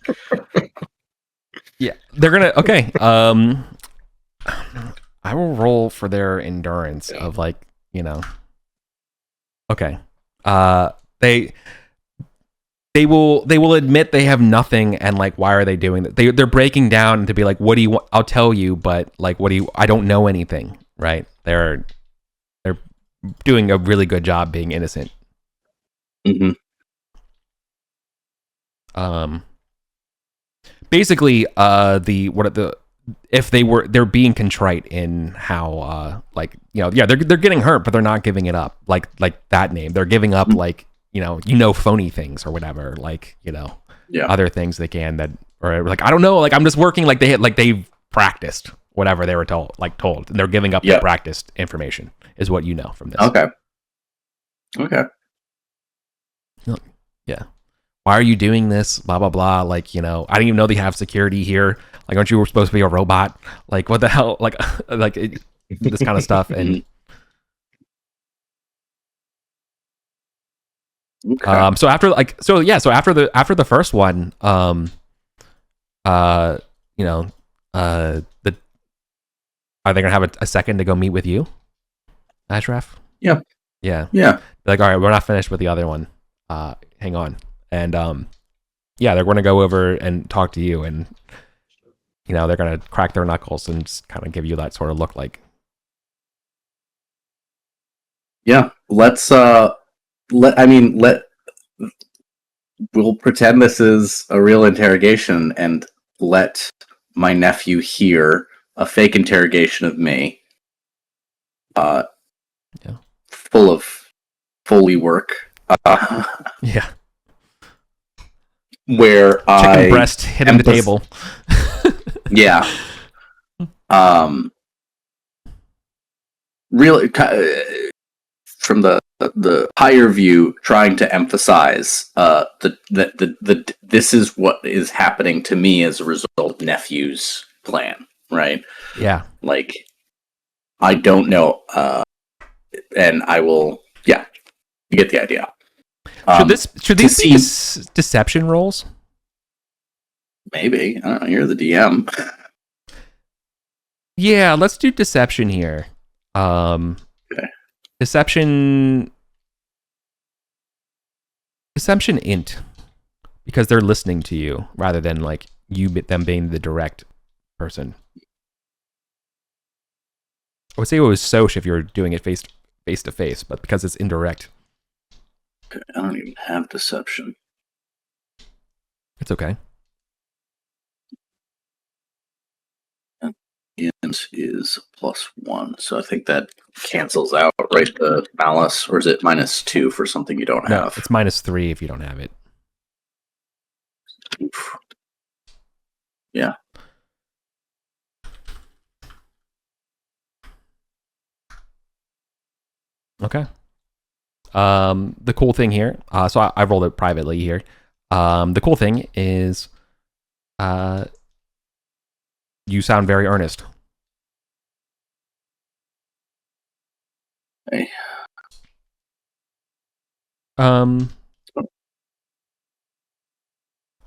Yeah, they're gonna. Okay. I will roll for their endurance of like, Okay. They will admit they have nothing, and like, why are they doing that? They're breaking down to be like, what do you want? I'll tell you, but like, I don't know anything, right? They're doing a really good job being innocent. Mm-hmm. Basically, if they're being contrite in how they're getting hurt, but they're not giving it up. Like that name, they're giving up phony things or whatever, other things they can that, or like, I don't know, like I'm just working, like they've practiced whatever they were told, and they're giving up their practiced information is what you know from this. Okay. Yeah. Why are you doing this? Blah, blah, blah. Like, I didn't even know they have security here. Like, aren't you supposed to be a robot? Like, what the hell? Like this kind of stuff. And okay. So after the first one, are they gonna have a second to go meet with you, Ashraf? Yeah. Yeah. Yeah. Like, all right, we're not finished with the other one. Hang on. And they're going to go over and talk to you, and they're going to crack their knuckles and just kind of give you that sort of look, like. Yeah, we'll pretend this is a real interrogation and let my nephew hear a fake interrogation of me. Full of Foley work. Yeah. Where chicken breast hitting the table. Yeah. Really, from the higher view, trying to emphasize this is what is happening to me as a result of nephew's plan, right? Yeah. Like, I don't know, and I will. Yeah, you get the idea. Should these be deception rolls? Maybe. I don't know. You're the DM. Yeah, let's do deception here. Okay. Deception int, because they're listening to you rather than like them being the direct person. I would say it was Soch if you were doing it face to face, but because it's indirect, Okay, I don't even have deception. it's okay. Int is +1, so I think that cancels out, right? The malice, or is it -2 for something you don't No, have? it's -3 if you don't have it. Oof. Yeah. Okay. The cool thing here, so I rolled it privately here. The cool thing is, you sound very earnest. Hey.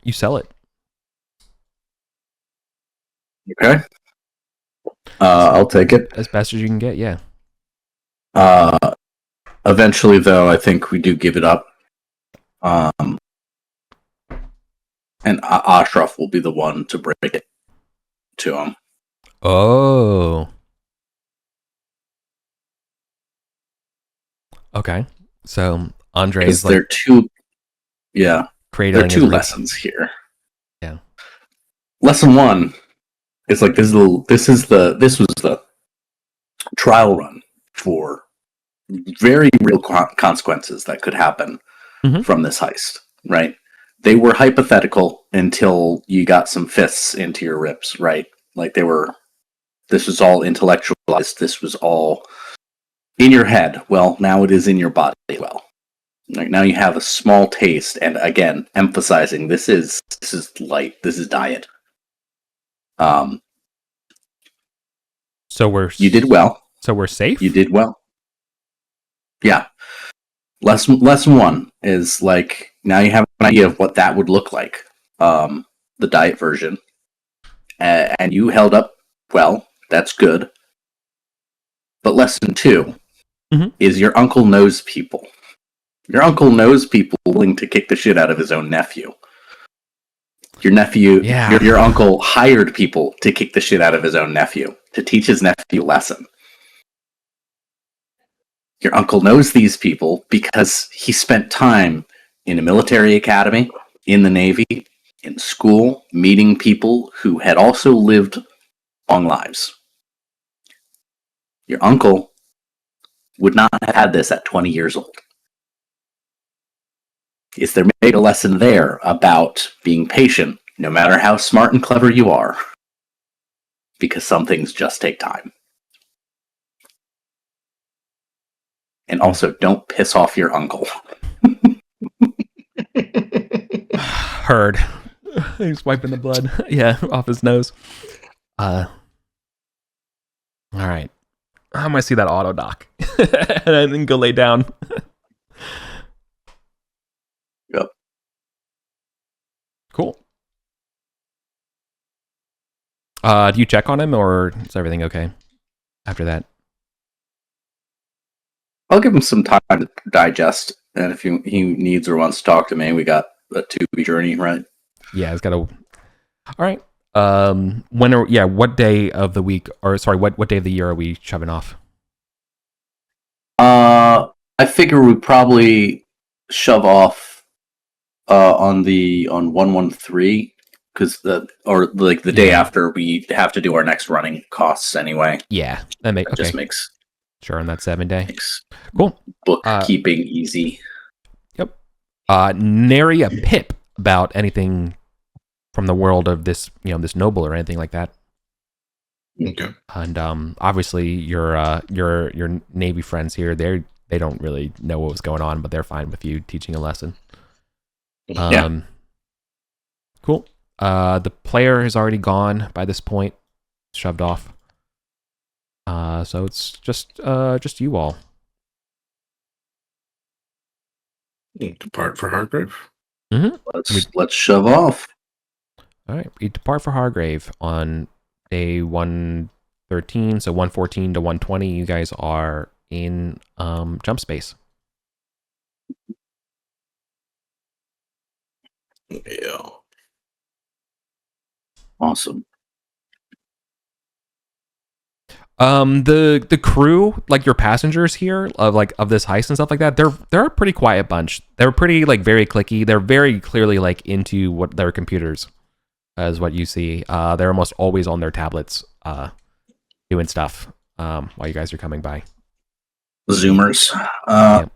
You sell it. Okay. I'll take it. As best as you can get, yeah. Eventually, though, I think we do give it up. And Ashraf will be the one to break it to him. Oh. like Okay. So Andre is there are two. Yeah, there are cradling two his lessons here. Yeah. Lesson one is like this was the trial run for very real consequences that could happen Mhm. from this heist, right? They were hypothetical until you got some fists into your ribs, right? Like this was all intellectualized. This was all in your head. Well, now it is in your body. Well, like now you have a small taste, and again, emphasizing this is light. This is diet. So You did well. So we're safe? You did well. Yeah. Lesson one is like now you have an idea of what that would look like. The diet version, and you held up well. That's good. But lesson two is your uncle knows people. Your uncle knows people willing to kick the shit out of his own nephew. Your nephew, your uncle hired people to kick the shit out of his own nephew, to teach his nephew a lesson. Your uncle knows these people because he spent time in a military academy, in the Navy, in school, meeting people who had also lived long lives. Your uncle would not have had this at 20 years old. Is there maybe a lesson there about being patient, no matter how smart and clever you are? Because some things just take time. And also, don't piss off your uncle. Heard. He's wiping the blood. Yeah, off his nose. All right. I'm gonna see that auto dock and then go lay down. Yep. Cool. Do you check on him, or is everything okay after that? I'll give him some time to digest, and if he needs or wants to talk to me, we got a 2-week journey, right? Yeah, he's got a. All right. What day of the week, or sorry, what day of the year are we shoving off? I figure we probably shove off on 113 because the day after we have to do our next running costs anyway. Yeah, that just makes sure on that 7 day. Cool. Bookkeeping easy. Yep. Nary a pip about anything from the world of this, this noble or anything like that. Okay. And obviously your Navy friends here, they don't really know what was going on, but they're fine with you teaching a lesson. Yeah. Cool. The player has already gone by this point, shoved off. So it's just you all. Depart for Hargrave. Mm-hmm. Let's shove off. All right, we depart for Hargrave on day 113, so 114 to 120. You guys are in jump space. Yeah. Awesome. The crew, like your passengers here of this heist and stuff like that, they're a pretty quiet bunch. They're pretty like very clicky. They're very clearly like into what their computers, as what you see. They're almost always on their tablets, doing stuff while you guys are coming by. Zoomers. Yep.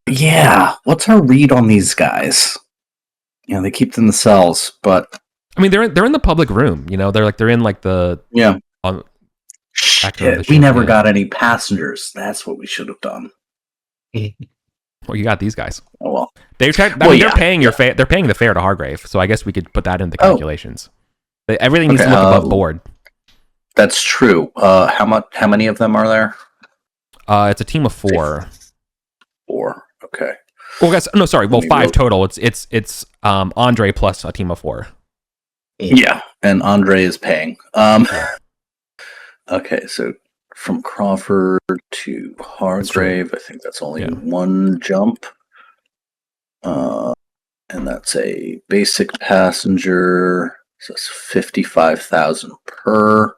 Yeah. What's our read on these guys? You know, they keep them in the cells, but I mean, they're in the public room. You know, they're in like the yeah. on. Shit, we never got any passengers. That's what we should have done. Well, you got these guys. Oh well. They're paying your fare. They're paying the fare to Hargrave, so I guess we could put that in the calculations. Everything needs to look above board. That's true. How many of them are there? It's a team of 4. 4. Okay. Well, guys, no, sorry. Well, 5 total. It's Andre plus a team of 4. Yeah, and Andre is paying. Okay, so from Crawford to Hargrave, I think that's only one jump. And that's a basic passenger. So it's 55,000 per.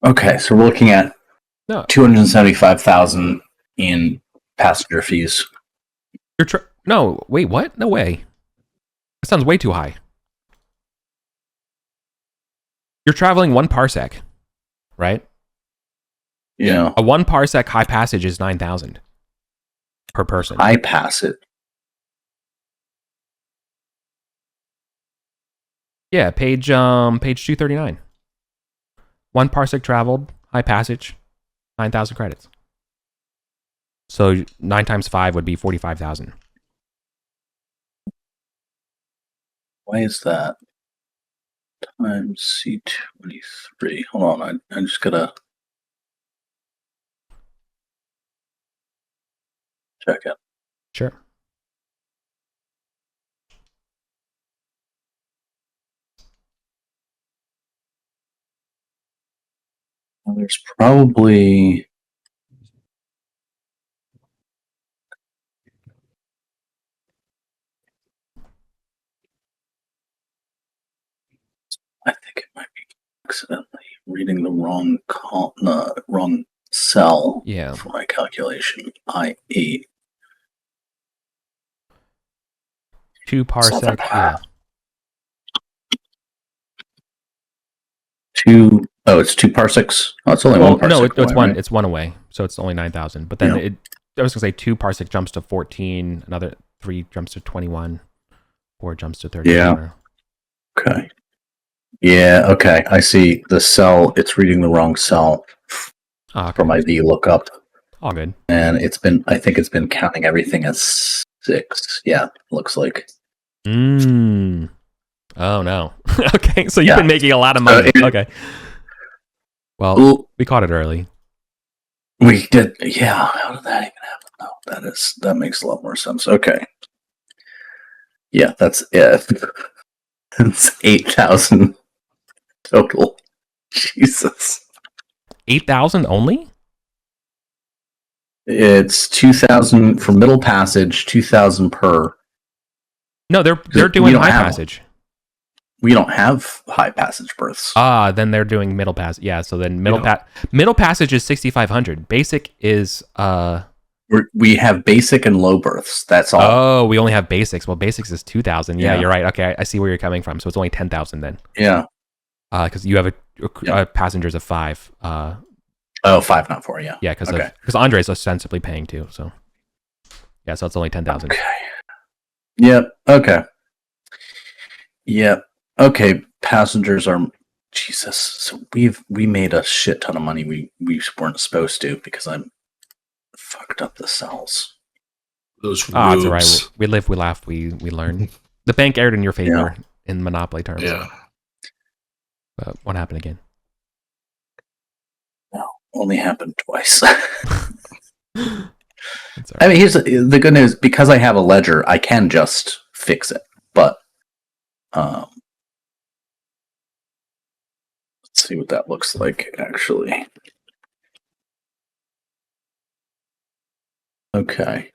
Okay, so we're looking at 275,000 in passenger fees. No, wait, what? No way. That sounds way too high. You're traveling 1 parsec, right? Yeah. A 1 parsec high passage is 9,000 per person. High passage. Yeah, page 239. 1 parsec traveled, high passage, 9,000 credits. So 9 times 5 would be 45,000. Why is that? Times C23. Hold on, I'm just gonna check it. Sure. Well, there's probably I think it might be accidentally reading the wrong wrong cell for my calculation. I8. 2 parsec. Yeah. 2. Oh, it's 2 parsecs. Oh, it's only 1 parsec. No, it's away, one. Right? It's 1 away, so it's only 9,000. But then I was gonna say 2 parsec jumps to 14. Another 3 jumps to 21. 4 jumps to 34. Yeah. Okay. Yeah. Okay. I see the cell. It's reading the wrong cell for my V lookup. All good. And I think it's been counting everything as 6. Yeah. Looks like. Oh no. Okay, so you've been making a lot of money. Okay. Well, we caught it early. We did. Yeah. How did that even happen? No, that makes a lot more sense. Okay. Yeah, that's it. It's 8,000 total. Jesus. 8,000 only? It's 2,000 for middle passage, 2,000 per. No, they're doing high passage. We don't have high passage berths. Then they're doing middle passage. Yeah, so then middle passage is 6,500. Basic is we have basic and low berths. That's all. Oh, we only have basics. Well, basics is 2,000. Yeah, you're right. Okay, I see where you're coming from. So it's only 10,000 then. Yeah. Because you have passengers of 5. 5, not 4. Yeah. Yeah, because Andre's ostensibly paying too. So yeah, so it's only 10,000. Okay. Yep. Okay. Yep. Okay. Passengers are Jesus. So we made a shit ton of money. We weren't supposed to because I'm fucked up the cells. Those it's all right. We live, we laugh, we learn. The bank erred in your favor in monopoly terms. Yeah. But what happened again? No, only happened twice. That's all I right. mean, here's the good news: because I have a ledger, I can just fix it. But let's see what that looks like. Actually, okay.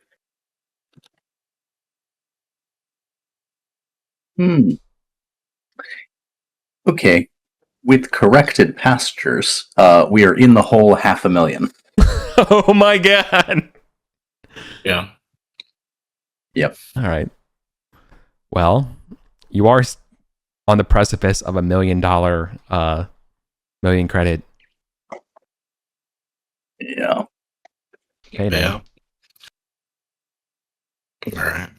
Okay. With corrected pastures, we are in the hole $500,000. Oh my god. Yeah. Yep. All right. Well, you are on the precipice of $1 million, million credit. Yeah. Payday. Yeah. All right.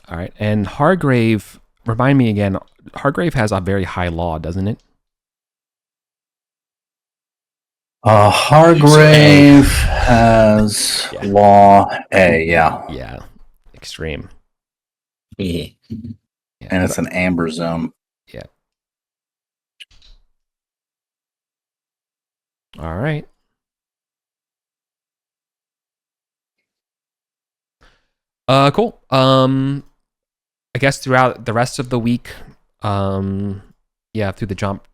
All right. And Hargrave, remind me again, Hargrave has a very high law, doesn't it? Hargrave has Yeah. law A, yeah. Yeah. Extreme. Mhm. Yeah. And it's an amber zone. Yeah. All right. Cool. I guess throughout the rest of the week, yeah, through the jump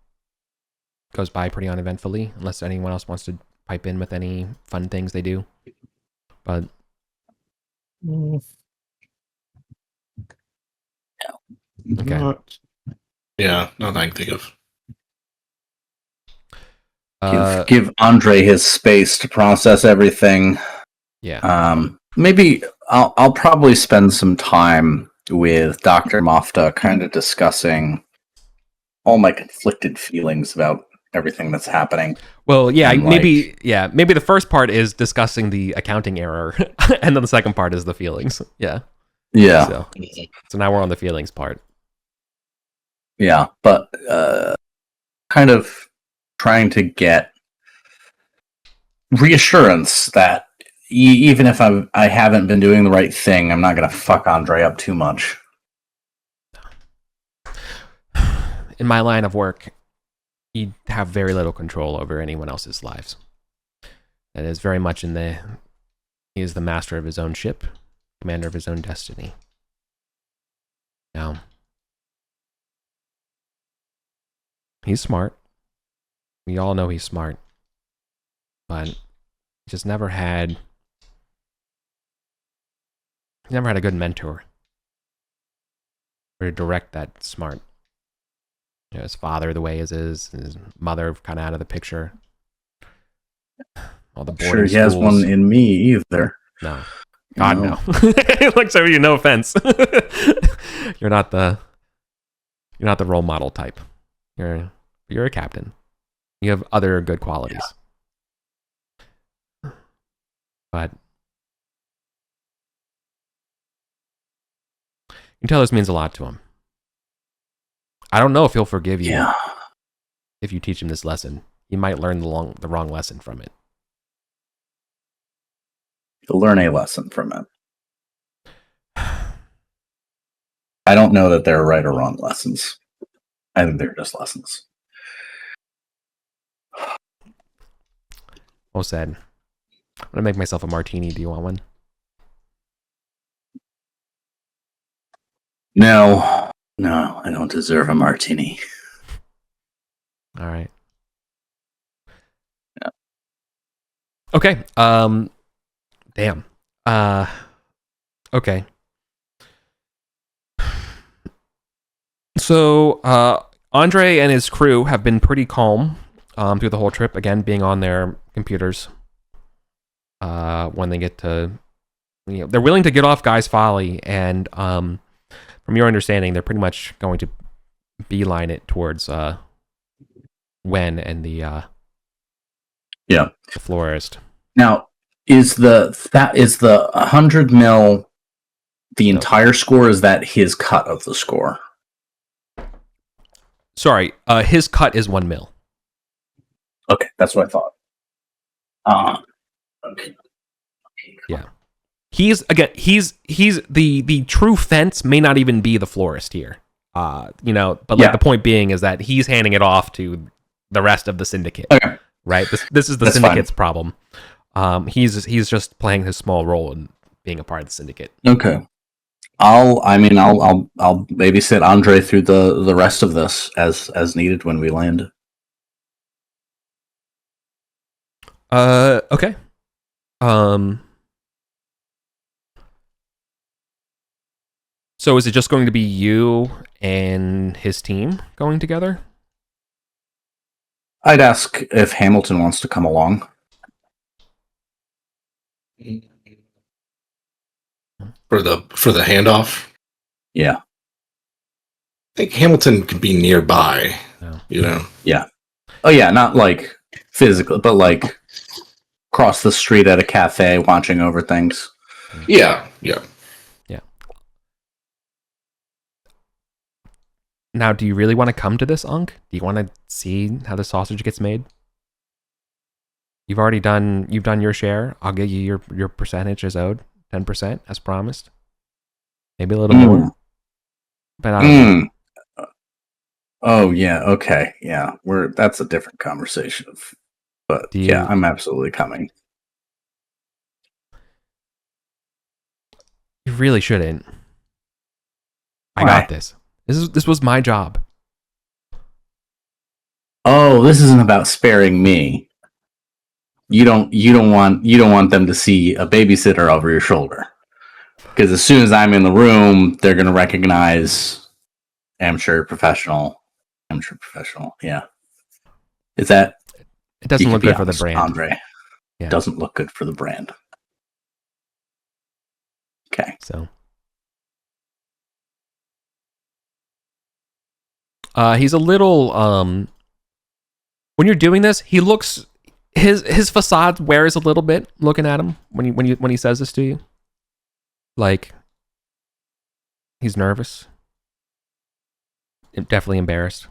goes by pretty uneventfully, unless anyone else wants to pipe in with any fun things they do. But okay. Yeah, nothing I can think of. Give Andre his space to process everything. Yeah. Maybe I'll probably spend some time with Dr. Mofta kind of discussing all my conflicted feelings about everything that's happening. Well, yeah, And, maybe the first part is discussing the accounting error, and then the second part is the feelings. Yeah. Yeah. So now we're on the feelings part. Yeah, but kind of trying to get reassurance that even if I haven't been doing the right thing, I'm not going to fuck Andre up too much. In my line of work, you have very little control over anyone else's lives. That is very much he is the master of his own ship, commander of his own destiny. Now, he's smart. We all know he's smart. But he just never had a good mentor or to direct that smart. You know, his father the way is his mother kind of out of the picture. All the boarding Sure, he has schools. one in me either. No. God, no. Like, so no offense. You're not the role model type. You're a captain. You have other good qualities. Yeah. But you can tell this means a lot to him. I don't know if he'll forgive you if you teach him this lesson. You might learn the wrong lesson from it. You'll learn a lesson from it. I don't know that they're right or wrong lessons. I think they're just lessons. Well said. I'm gonna make myself a martini. Do you want one? No, I don't deserve a martini. All right. Yeah. Okay. Damn. Okay. So, Andre and his crew have been pretty calm through the whole trip. Again, being on their computers. When they get to, they're willing to get off Guy's Folly, and from your understanding, they're pretty much going to beeline it towards Wen and the florist. Now, is the 100 mil the entire score? Is that his cut of the score? Sorry, his cut is 1 mil. Okay, that's what I thought. Okay. Yeah, he's the true fence may not even be the florist here. But like the point being is that he's handing it off to the rest of the syndicate. Okay. Right? This is the syndicate's problem. He's just playing his small role in being a part of the syndicate. Okay. I'll babysit Andre through the rest of this as needed when we land. Okay. So is it just going to be you and his team going together? I'd ask if Hamilton wants to come along. For the handoff? Yeah. I think Hamilton could be nearby. No. Yeah. Oh yeah, not like physically, but like across the street at a cafe watching over things. Yeah. Now, do you really want to come to this, Unk? Do you want to see how the sausage gets made? You've done your share. I'll give you your percentage as owed, 10% as promised. Maybe a little more. But I don't know. Oh yeah, okay. Yeah. That's a different conversation but yeah, I'm absolutely coming. You really shouldn't. I got this. This was my job. Oh, this isn't about sparing me. You don't want them to see a babysitter over your shoulder. Because as soon as I'm in the room, they're gonna recognize amateur professional. Yeah. Is that it doesn't look good for the brand. Andre. Yeah. Doesn't look good for the brand. Okay. So he's a little when you're doing this, he looks his facade wears a little bit looking at him when he says this to you. Like he's nervous. Definitely embarrassed.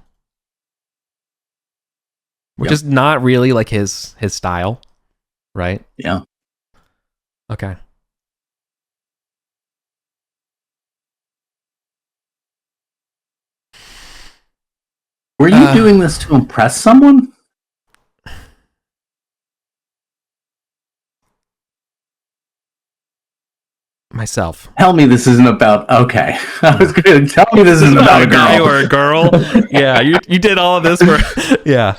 Which is not really like his style, right? Yeah. Okay. Were you doing this to impress someone? Myself. Tell me this isn't about... Okay. I was going to tell me this isn't about a girl. Or a girl. Yeah, you did all of this for... Yeah.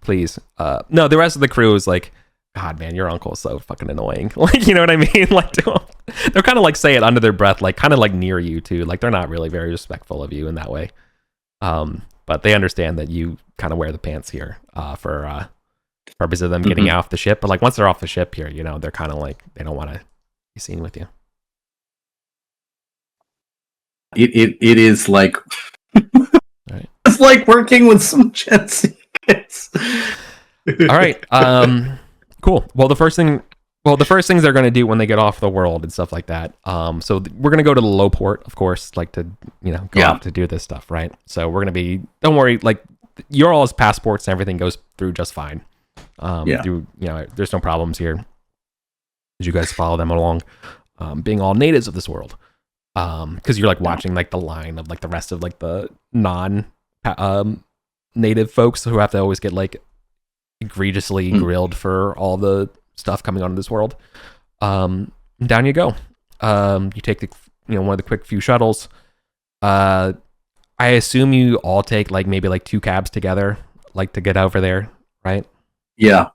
Please. No, the rest of the crew is like, God, man, your uncle is so fucking annoying. Like, you know what I mean? Like, they're kind of like say it under their breath, like kind of like near you too. Like, they're not really very respectful of you in that way. But they understand that you kind of wear the pants here for purpose of them getting off the ship. But like once they're off the ship here, they're kind of like they don't want to be seen with you. It is like right. It's like working with some Gen Z kids. All right. Cool. Well, the first things they're going to do when they get off the world and stuff like that. So we're going to go to the low port, of course, like to, go out to do this stuff, right? So we're going to be, don't worry, like your all's passports and everything goes through just fine. There's no problems here. As you guys follow them along, being all natives of this world. Because you're like watching like the line of like the rest of like the non native folks who have to always get like egregiously grilled for all the stuff coming onto this world. Down you go. You take the one of the quick few shuttles. I assume you all take like maybe like 2 cabs together, like to get over there, right? Yeah.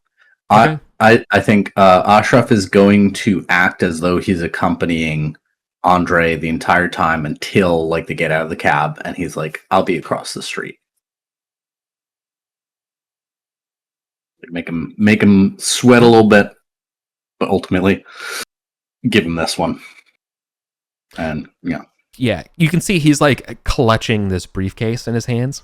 Okay. I think Ashraf is going to act as though he's accompanying Andre the entire time until like they get out of the cab, and he's like, "I'll be across the street." Make him sweat a little bit, but ultimately give him this one. And yeah, you can see he's like clutching this briefcase in his hands,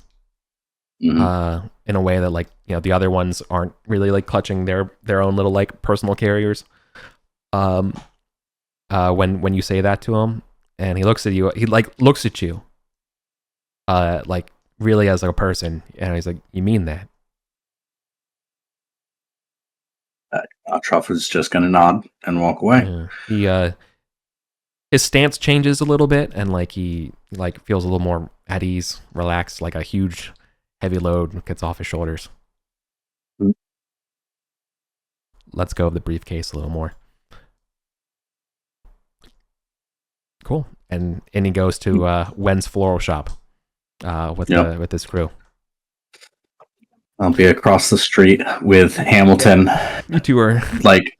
in a way that like the other ones aren't really like clutching their own little like personal carriers. When you say that to him, and he looks at you, like really as like a person, and he's like, "You mean that?" Ashraf is just going to nod and walk away. Yeah. His stance changes a little bit, and like he like feels a little more at ease, relaxed, like a huge heavy load gets off his shoulders. Let's go of the briefcase a little more. Cool. And he goes to Wen's floral shop with his crew. I'll be across the street with Hamilton. You two are like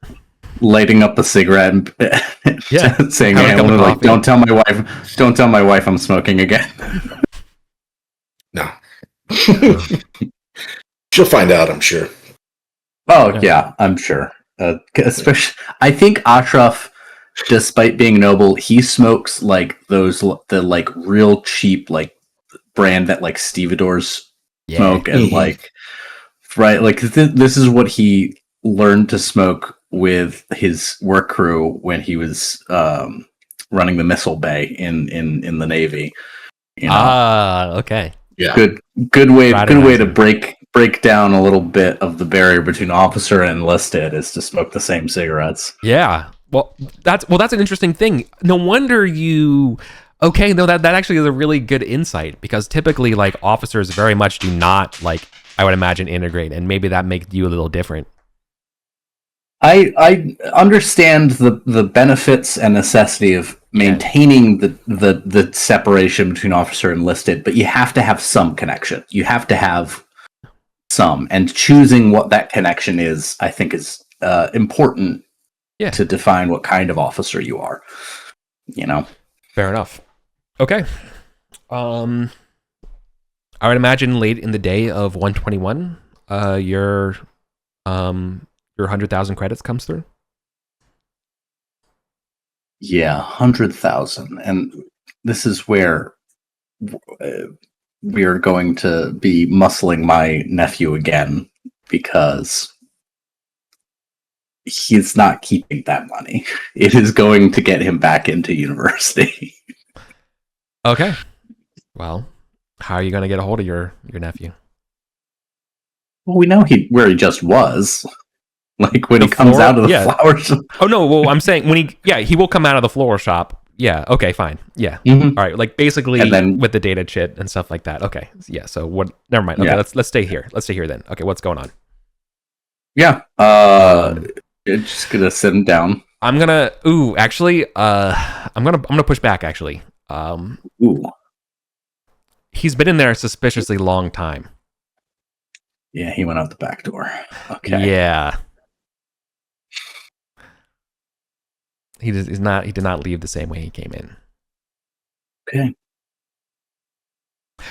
lighting up a cigarette and saying, Hamilton, like, don't tell my wife I'm smoking again. No. She'll find out, I'm sure. Oh yeah, I'm sure. Especially, I think Ashraf, despite being noble, he smokes like the like real cheap like brand that like stevedores smoke, and like like this is what he learned to smoke with his work crew when he was running the missile bay in the Navy. You know? Okay. Yeah. Good way to break down a little bit of the barrier between officer and enlisted is to smoke the same cigarettes. Yeah. Well, that's an interesting thing. No wonder you. Okay, no, that actually is a really good insight, because typically, like, officers very much do not, like, I would imagine, integrate, and maybe that makes you a little different. I understand the benefits and necessity of maintaining the separation between officer and enlisted, but you have to have some connection. You have to have some, and choosing what that connection is, I think, is important to define what kind of officer you are. You know, fair enough. Okay. I would imagine late in the day of 121, your 100,000 credits comes through. Yeah, 100,000, and this is where we are going to be muscling my nephew again, because he's not keeping that money. It is going to get him back into university. Okay. Well, how are you going to get a hold of your nephew? Well, we know where he just was. Like when he comes out of the flower shop. Oh no, well, I'm saying when he will come out of the floral shop. Yeah, okay, fine. Yeah. Mm-hmm. All right, like basically with the data chit and stuff like that. Okay. Yeah, so what never mind. Okay, let's stay here. Let's stay here then. Okay, what's going on? Yeah. Just gonna sit him down. I'm gonna I'm gonna push back actually. He's been in there a suspiciously long time. Yeah, he went out the back door. Okay. Yeah. He did not leave the same way he came in. Okay.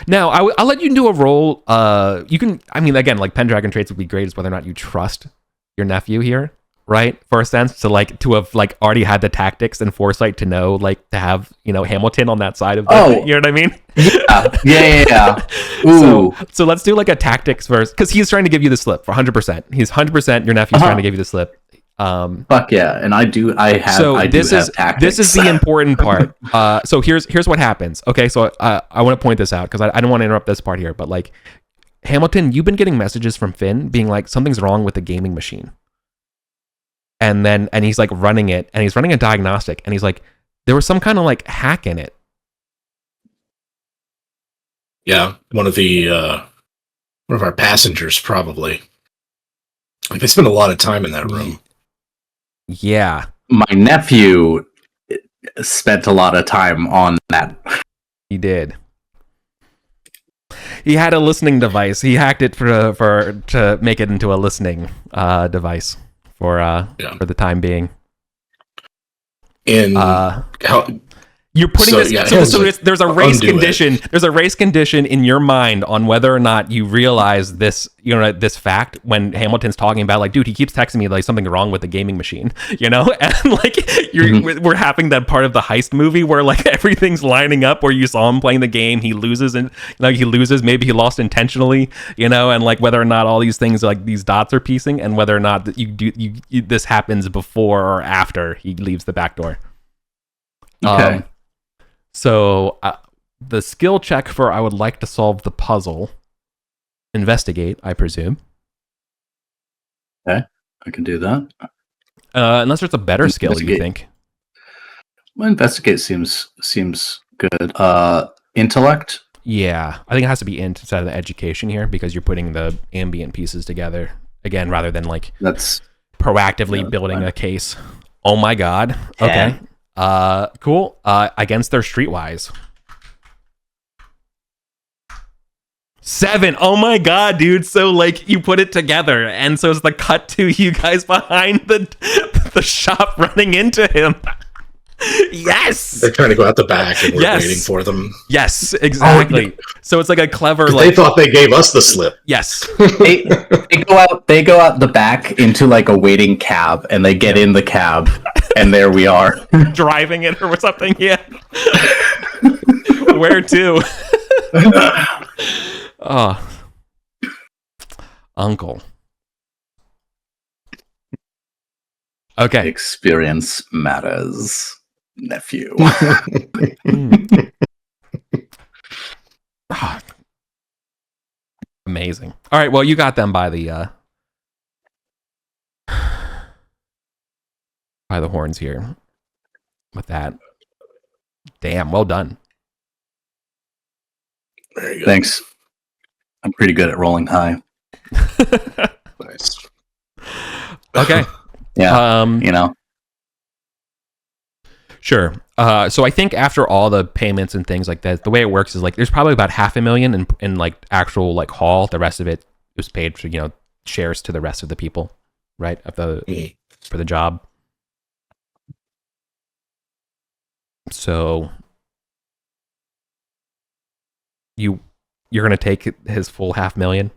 Now, I'll let you do a roll. You can, I mean, again, like pendragon traits would be great, is whether or not you trust your nephew here, right? For a sense, to have like already had the tactics and foresight to know, like, to have, Hamilton on that side of the, you know what I mean? Yeah. Ooh. So let's do like a tactics first, because he's trying to give you the slip for 100%. He's 100%. Your nephew's trying to give you the slip. Fuck yeah, and I have tactics. This is the important part. So here's what happens. Okay, so I want to point this out because I don't want to interrupt this part here, but like, Hamilton, you've been getting messages from Finn being like, something's wrong with the gaming machine, and he's like running it, and he's running a diagnostic, and he's like, there was some kind of like hack in it. Yeah, one of our passengers probably. Like, they spend a lot of time in that room. Yeah. My nephew spent a lot of time on that. He did. He had a listening device. He hacked it to make it into a listening device for the time being. You're putting there's a race condition. There's a race condition in your mind on whether or not you realize this, this fact when Hamilton's talking about like, dude, he keeps texting me like something wrong with the gaming machine, and like we're having that part of the heist movie where like everything's lining up, where you saw him playing the game, he loses, and maybe he lost intentionally, and like whether or not all these things like these dots are piecing, and whether or not that this happens before or after he leaves the back door. Okay. So the skill check for I would like to solve the puzzle, investigate, I presume. Okay. I can do that. Unless there's a better skill, you think? Well, investigate seems good. Intellect? Yeah, I think it has to be int instead of the education here because you're putting the ambient pieces together again rather than like That's proactively building a case. Oh my god. Okay. Cool. Against their streetwise. 7. Oh my god, dude. So like you put it together, and so it's the cut to you guys behind the shop running into him. Yes. They're trying to go out the back, and we're waiting for them. Yes, exactly. So it's like a clever. Like, they thought they gave us the slip. Yes. they go out. They go out the back into like a waiting cab, and they get in the cab, and there we are, driving it or something. Yeah. Where to? Oh, uncle. Okay. Experience matters, nephew. Amazing. All right. Well, you got them by the horns here. With that, damn, well done. There you go. Thanks. I'm pretty good at rolling high. Nice. Okay. Yeah. You know. Sure. So I think after all the payments and things like that, the way it works is like there's probably about $500,000 in like actual like haul. The rest of it was paid for, shares to the rest of the people, right? For the job. So you're gonna take his full $500,000?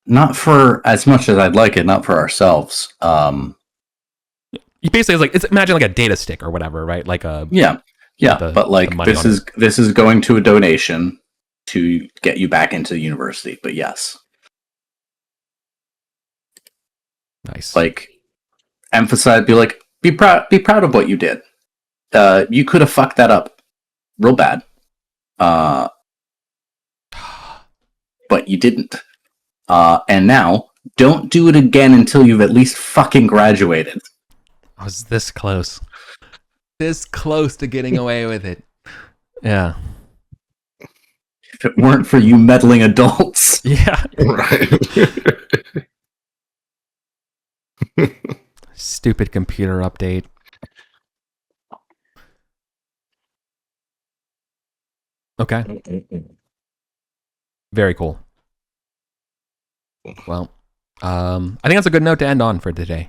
Not for as much as I'd like it, not for ourselves. You basically imagine like a data stick or whatever, right? Like a but like this is going to a donation to get you back into the university. But yes, nice. Like emphasize, be proud of what you did. You could have fucked that up real bad, but you didn't. And now, don't do it again until you've at least fucking graduated. I was this close to getting away with it. Yeah. If it weren't for you meddling adults. Yeah. Right. Stupid computer update. Okay. Very cool. Well, I think that's a good note to end on for today.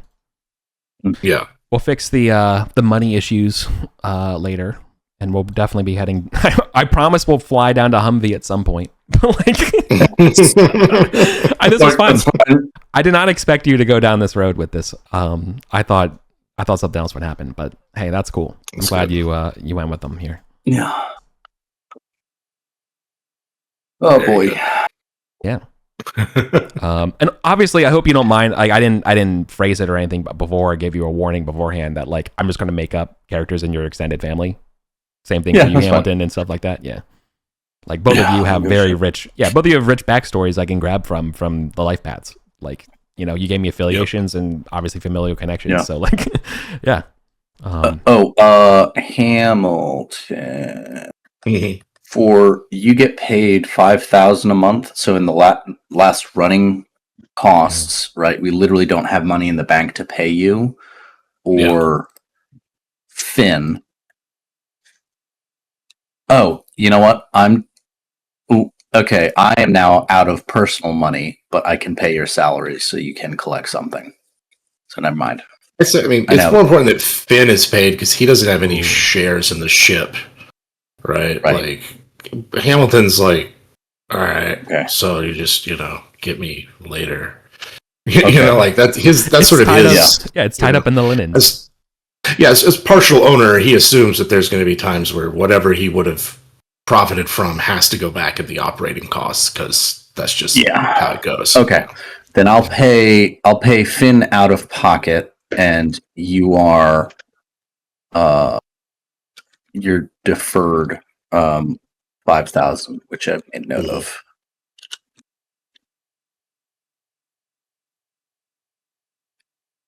Yeah. We'll fix the money issues later, and we'll definitely be heading. I promise we'll fly down to Humvee at some point. This was fun. I did not expect you to go down this road with this. I thought something else would happen, but hey, that's cool. I'm glad you went with them here. Yeah. Oh boy. Yeah. And obviously, I hope you don't mind. I didn't phrase it or anything, but before I gave you a warning beforehand that like I'm just going to make up characters in your extended family. Same thing for you, Hamilton, and stuff like that. Yeah, like both of you have very rich. Yeah, both of you have rich backstories I can grab from the life paths. Like you gave me affiliations and obviously familial connections. Yeah. So like, yeah. Hamilton. For you get paid $5,000 a month. So in the last running costs, right? We literally don't have money in the bank to pay you, or Finn. Oh, you know what? Okay. I am now out of personal money, but I can pay your salary, so you can collect something. So never mind. It's more important that Finn is paid because he doesn't have any shares in the ship. Right. Like Hamilton's like, all right, so you just, get me later. Like that's sort of his. Yeah, it's tied up in the linen. As partial owner, he assumes that there's going to be times where whatever he would have profited from has to go back in the operating costs because that's just how it goes. Okay. Then I'll pay Finn out of pocket, and you are you're deferred 5,000, which I've made note of.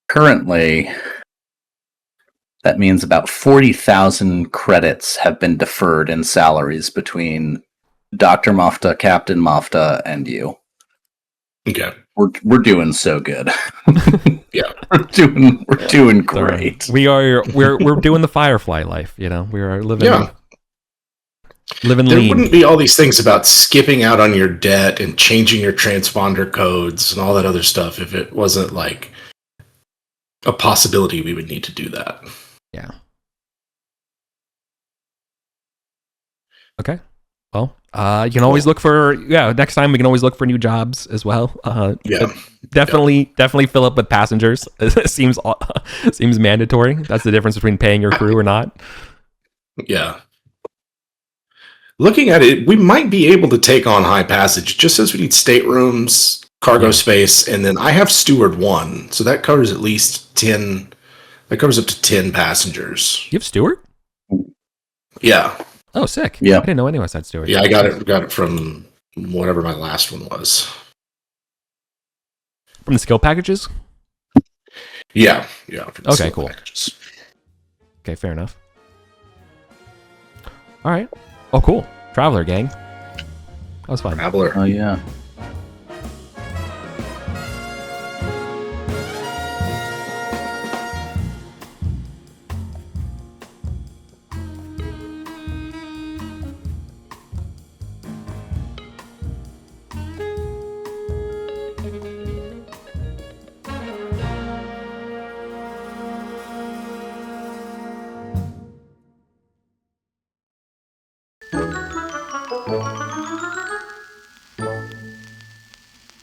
Currently, that means about 40,000 credits have been deferred in salaries between Dr. Mafta, Captain Mafta, and you. Okay. We're doing so good. Yeah. We're doing great. We're doing the Firefly life, we are living There lean. wouldn't be all these things about skipping out on your debt and changing your transponder codes and all that other stuff if it wasn't like a possibility we would need to do that. Yeah. Okay. Well, you can always look for next time we can always look for new jobs as well. Definitely fill up with passengers. It seems mandatory. That's the difference between paying your crew or not. Yeah. Looking at it, we might be able to take on high passage just as we need staterooms, cargo space, and then I have Steward 1, so that covers at least 10. That covers up to 10 passengers. You have Steward? Yeah. Oh, sick. Yeah. I didn't know anyone had Steward. Yeah, I got it from whatever my last one was. From the skill packages? Yeah. Okay, cool. Packages. Okay, fair enough. All right. Oh, cool. Traveler gang. That was fun. Traveler. Oh, yeah.